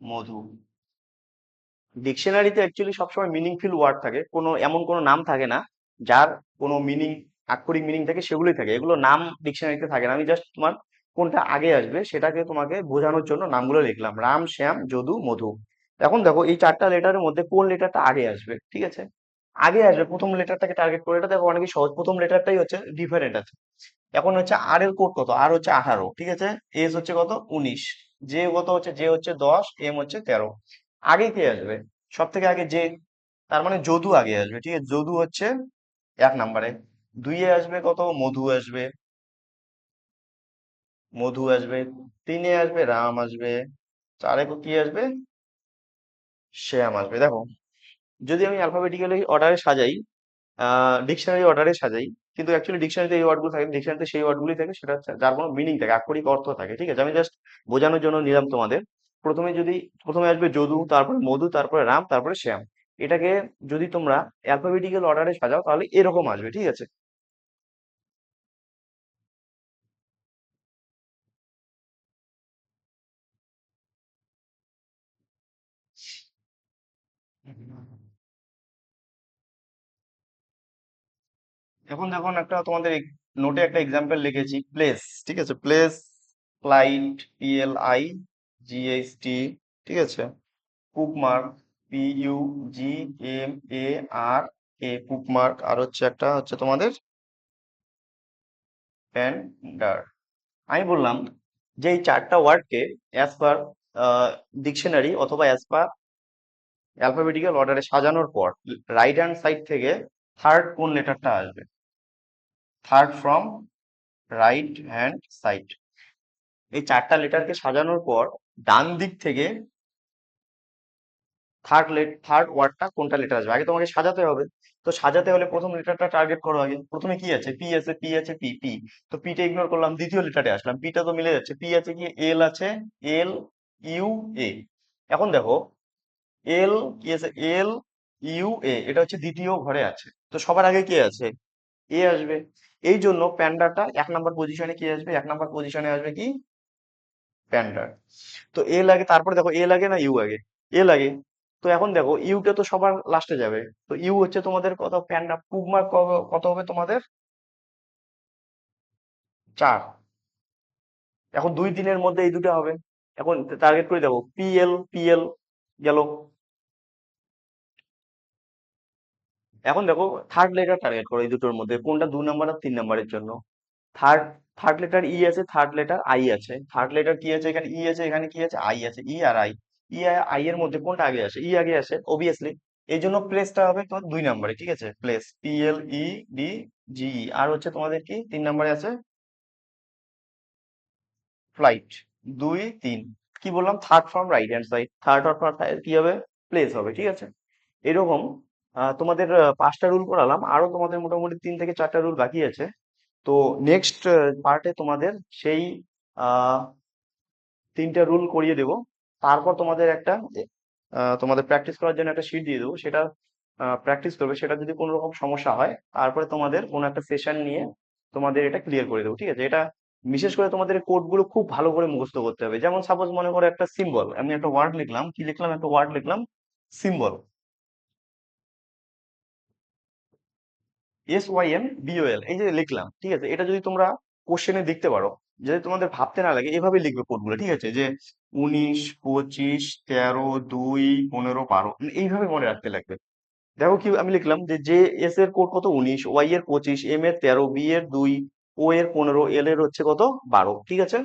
মধু। ডিকশনারিতে অ্যাকচুয়ালি সবসময় মিনিংফুল ওয়ার্ড থাকে, কোনো এমন কোনো নাম থাকে না যার কোনো মিনিং, আক্ষরিক মিনিং থাকে, সেগুলোই থাকে, এগুলো নাম ডিকশনারিতে থাকে না। আমি জাস্ট তোমার কোনটা আগে আসবে সেটাকে তোমাকে বোঝানোর জন্য নামগুলো লিখলাম, রাম, শ্যাম, যদু, মধু। এখন দেখো এই 4টা লেটারের মধ্যে কোন লেটারটা আগে আসবে, ঠিক আছে? আগে আসবে প্রথম লেটারটাকে টার্গেট করে, এটা দেখো অনেকই সহজ, প্রথম লেটারটাই হচ্ছে ডিফারেন্ট আছে। এখন হচ্ছে আর এর কোড কত, আর হচ্ছে 18, ঠিক আছে। এস হচ্ছে কত, 19। জে কত হচ্ছে, জে হচ্ছে 10, এম হচ্ছে 13। আগে কে আসবে? সব থেকে আগে জে, তার মানে যদু আগে আসবে, ঠিক আছে। যদু হচ্ছে 1 নম্বরে। দুইয়ে আসবে কত, মধু আসবে, মধু আসবে। তিনে আসবে রাম আসবে। চারে কি আসবে, শ্যাম আসবে। দেখো, যদি আমি অ্যালফাবেটিক্যালি অর্ডারে সাজাই, ডিকশনারি অর্ডারে সাজাই, কিন্তু অ্যাকচুয়ালি ডিকশনারিতে এই ওয়ার্ডগুলো থাকে, ডিকশনারিতে সেই ওয়ার্ডগুলি থাকে, সেটা হচ্ছে যার কোনো মিনিং থাকে, আক্ষরিক অর্থ থাকে, ঠিক আছে। আমি জাস্ট বোঝানোর জন্য নিলাম তোমাদের। প্রথমে যদি, প্রথমে আসবে যদু, তারপরে মধু, তারপরে রাম, তারপরে শ্যাম। এটাকে যদি তোমরা অ্যালফাবেটিক্যাল অর্ডারে সাজাও তাহলে এরকম আসবে, ঠিক আছে। এখন দেখুন, একটা তোমাদের নোটে একটা এক্সাম্পল লিখেছি, প্লেস, ঠিক আছে। প্লেস, ফ্লাইট, PLIGHT, ঠিক আছে। Bookmark, PUGMAR, bookmark. আর হচ্ছে একটা হচ্ছে তোমাদের প্যান্ডার। আমি বললাম যে এই চারটা ওয়ার্ডকে অ্যাজ পার ডিকশনারি অথবা অ্যাজ পার অ্যালফাবেটিক্যাল অর্ডারে সাজানোর পর রাইট হ্যান্ড সাইড থেকে থার্ড কোন লেটারটা আসবে, third from right hand side. এই চারটা লেটারকে সাজানোর পর ডান দিক থেকে থার্ড ওয়ার্ডটা কোনটা লেটার আসবে, আগে তোমাকে সাজাতে হবে। তো সাজাতে হলে প্রথম লেটারটা টার্গেট করো আগে। প্রথমে কি আছে, পি আছে, পি আছে, পি পি। তো পিটা ইগনোর করলাম, দ্বিতীয় লেটারে আসলাম, পিটা তো মিলে যাচ্ছে। পি আছে কি, এল আছে, এল, ইউ, এ। এখন দেখো, এল কি আছে, এল, ইউ, এ, এটা হচ্ছে দ্বিতীয় ঘরে আছে। তো সবার আগে কি আছে, এ আসবে। এই জন্য প্যান্ডাটা 1 নম্বর পজিশনে কি আসবে, 1 নম্বর পজিশনে আসবে কি, প্যান্ডার। তো এ লাগে, তারপরে দেখো এ লাগে না ইউ আগে, এ লাগে। তো এখন দেখো ইউটা তো সবার লাস্টে যাবে। তো ইউ হচ্ছে তোমাদের কত, প্যান্ডা পুগমার্ক কত হবে তোমাদের, 4। এখন 2 3-এর মধ্যে এই দুটো হবে। এখন টার্গেট করে দেখো, PL গেল। এখন দেখো থার্ড লেটার টার্গেট করো, এই দুটোর মধ্যে কোনটা 2 নম্বর আর 3 নম্বরের জন্য। থার্ড, থার্ড লেটার ই আছে, থার্ড লেটার আই আছে। থার্ড লেটার কি আছে, এখানে ই আছে, এখানে কি আছে, আই আছে। ই আর আই, ই আর আই এর মধ্যে কোনটা আগে আসে, ই আগে আসে অবভিয়াসলি। এই জন্য প্লেসটা হবে তোমার 2 নম্বরে, ঠিক আছে। Place, PLEDGE। আর হচ্ছে তোমাদের কি 3 নম্বরে আছে, ফ্লাইট। 2 3, কি বললাম, third from right hand side, third or কি হবে, প্লেস হবে, ঠিক আছে। এরকম তোমাদের 5টা রুল করালাম, আরো তোমাদের মোটামুটি 3 থেকে 4টা রুল বাকি আছে। তো নেক্সট পার্টে তোমাদের সেই আহ 3টা রুল করিয়ে দেবো। তারপর তোমাদের একটা তোমাদের প্র্যাকটিস করার জন্য একটা শিট দিয়ে দেবো, সেটা প্র্যাকটিস করবে। সেটা যদি কোনো রকম সমস্যা হয়, তারপরে তোমাদের কোনো একটা সেশন নিয়ে তোমাদের এটা ক্লিয়ার করে দেবো, ঠিক আছে। এটা বিশেষ করে তোমাদের কোডগুলো খুব ভালো করে মুখস্থ করতে হবে। যেমন সাপোজ মনে করো একটা সিম্বল, আমি একটা ওয়ার্ড লিখলাম, কি লিখলাম, একটা ওয়ার্ড লিখলাম, সিম্বল, SYMBOL, এই যে লিখলাম, ঠিক আছে। এটা যদি তোমরা কোশ্চেনে দেখতে পারো, যদি তোমাদের ভাবতে না লাগে, এভাবে লিখবে কোডগুলো, ঠিক আছে। যে 19 25 13 2 15 12, এইভাবে মনে রাখতে লাগবে। দেখো কি আমি লিখলাম, যে এস এর কোড কত, 19, ওয়াই এর 25, এম এর 13, বি এর 2, ও এর 15, এল এর হচ্ছে কত, 12, ঠিক আছে।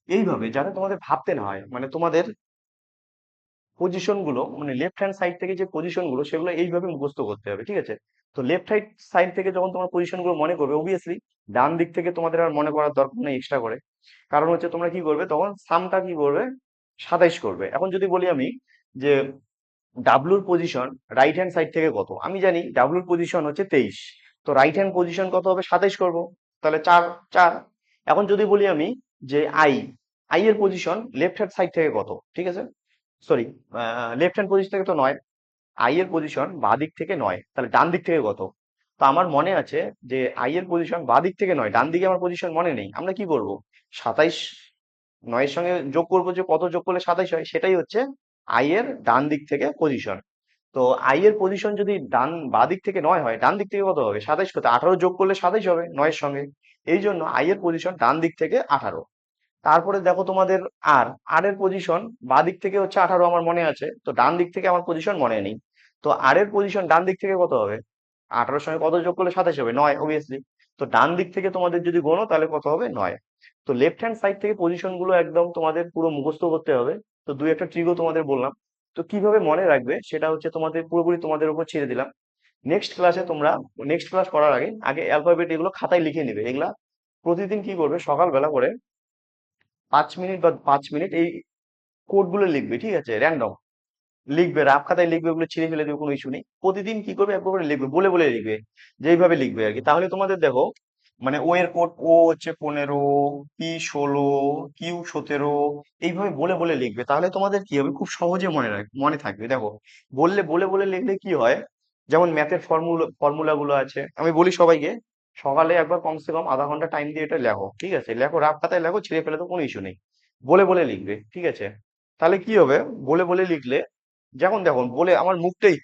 এইভাবে যাতে তোমাদের ভাবতে না হয়, মানে তোমাদের পজিশন গুলো, মানে লেফট হ্যান্ড সাইড থেকে যে পজিশন গুলো, সেগুলো এইভাবে মুখস্থ করতে হবে, ঠিক আছে। তো লেফট হ্যান্ড সাইড থেকে যখন তোমার পজিশন গুলো মনে করবে, অবভিয়াসলি ডান দিক থেকে তোমাদের আর মনে করার দরকার নেই এক্সট্রা করে। কারণ হচ্ছে তোমরা কি করবে, তখন সামটা কি করবে, 27 করবে। এখন যদি বলি আমি যে ডাব্লুর পজিশন রাইট হ্যান্ড সাইড থেকে কত, আমি জানি ডাব্লুর পজিশন হচ্ছে 23। তো রাইট হ্যান্ড পজিশন কত হবে, 27 করব। তাহলে 4 4। এখন যদি বলি আমি যে আই, আই এর পজিশন লেফট হ্যান্ড সাইড থেকে কত, ঠিক আছে। সরি, লেফট হ্যান্ড পজিশন থেকে তো 9, আই এর পজিশন বাঁ দিক থেকে 9, তাহলে ডান দিক থেকে কত। তো আমার মনে আছে যে আই এর পজিশন বাঁ দিক থেকে 9, ডান দিকে আমার পজিশন মনে নেই। আমরা কি করব, 27 9 এর সঙ্গে যোগ করবো, যে কত যোগ করলে 27 হয়, সেটাই হচ্ছে আই এর ডান দিক থেকে পজিশন। তো আই এর পজিশন যদি বাঁ দিক থেকে 9 হয়, ডান দিক থেকে কত হবে, 27 করতে 18 যোগ করলে 27 হবে 9 এর সঙ্গে। এই জন্য আই এর পজিশন ডান দিক থেকে 18। তারপরে দেখো তোমাদের আর, আর এর পজিশন বাঁ দিক থেকে হচ্ছে 18 আমার মনে আছে, তো ডান দিক থেকে আমার পজিশন মনে নেই। তো আর এর পজিশন ডান দিক থেকে কত হবে, 18 এর সঙ্গে কত যোগ করলে 27 হবে, 9 অবভিয়াসলি। তো ডান দিক থেকে তোমাদের যদি গোনো তাহলে কত হবে? 9। তো লেফট হ্যান্ড সাইড থেকে পজিশন গুলো একদম তোমাদের পুরো মুখস্থ করতে হবে। তো দুই একটা ট্রিকও তোমাদের বললাম। তো কিভাবে মনে রাখবে সেটা হচ্ছে তোমাদের পুরোপুরি তোমাদের উপর ছেড়ে দিলাম। নেক্সট ক্লাসে তোমরা, নেক্সট ক্লাস করার আগে আগে অ্যালফাবেট এগুলো খাতায় লিখে নিবে। এগুলা প্রতিদিন কি করবে, সকালবেলা করে 5 মিনিট বা 5 মিনিট এই কোড গুলো লিখবে, ঠিক আছে? র্যান্ডম লিখবে, রাফ খাতায় লিখবে, ওগুলো ছিঁড়ে ফেলে দেবে, কোনো ইস্যু নেই। প্রতিদিন কি করবে, একবার করে লিখবে, বলে বলে লিখবে, যেইভাবে লিখবে আর কি। তাহলে তোমাদের দেখো, মানে ও এর কোড, ও হচ্ছে 15, পি 16, কিউ 17, এইভাবে বলে বলে লিখবে। তাহলে তোমাদের কি হবে, খুব সহজে মনে থাকবে। দেখো, বলে বলে লিখলে কি হয়, যেমন ম্যাথের ফর্মুলা গুলো আছে, আমি বলি সবাইকে, সকালে একবার কমসে কম আধা ঘন্টা টাইম দিয়ে এটা লেখো, ঠিক আছে? লেখো, রাফ খাতায় লেখো, ছিঁড়ে ফেলে তো কোনো ইস্যু নেই। বলে বলে লিখবে, ঠিক আছে? তাহলে কি হবে, বলে বলে লিখলে, যেমন দেখো বলে আমার মুখটাই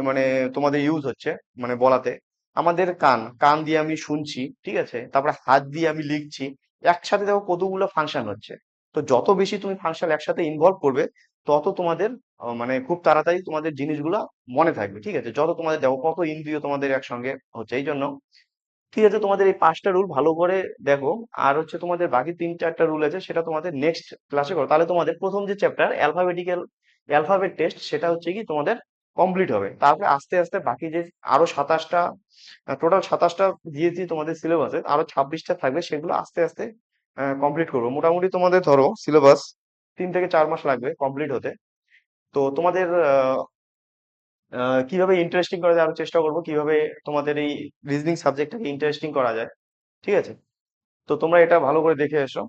মানে তোমাদের ইউজ হচ্ছে, মানে বলাতে। আমাদের কান কান দিয়ে আমি শুনছি, ঠিক আছে? তারপরে হাত দিয়ে আমি লিখছি। একসাথে দেখো কতগুলো ফাংশন হচ্ছে। তো যত বেশি তুমি ফাংশন একসাথে ইনভলভ করবে, তত তোমাদের মানে খুব তাড়াতাড়ি তোমাদের জিনিসগুলো মনে থাকবে, ঠিক আছে? যত তোমাদের দেখো কত ইন্দ্রিয় তোমাদের একসঙ্গে হচ্ছে, এই জন্য ঠিক আছে। তোমাদের এই 5টা রুল ভালো করে দেখো। আর হচ্ছে তোমাদের বাকি 3-4টা রুল আছে, সেটা তোমাদের নেক্সট ক্লাসে করো। তাহলে তোমাদের প্রথম যে চ্যাপ্টার অ্যালফাবেট টেস্ট, সেটা হচ্ছে কি তোমাদের কমপ্লিট হবে। তারপরে আস্তে আস্তে বাকি যে আরো 27টা, টোটাল 27টা দিয়েছি তোমাদের সিলেবাসে, আরো 26টা থাকবে, সেগুলো আস্তে আস্তে কমপ্লিট করবো। মোটামুটি তোমাদের ধরো সিলেবাস 3 থেকে 4 মাস লাগবে কমপ্লিট হতে। তো তোমাদের কিভাবে ইন্টারেস্টিং করা যায় আরো চেষ্টা করবো, কিভাবে তোমাদের এই রিজনিং সাবজেক্টটাকে ইন্টারেস্টিং করা যায়, ঠিক আছে? তো তোমরা এটা ভালো করে দেখে এসো।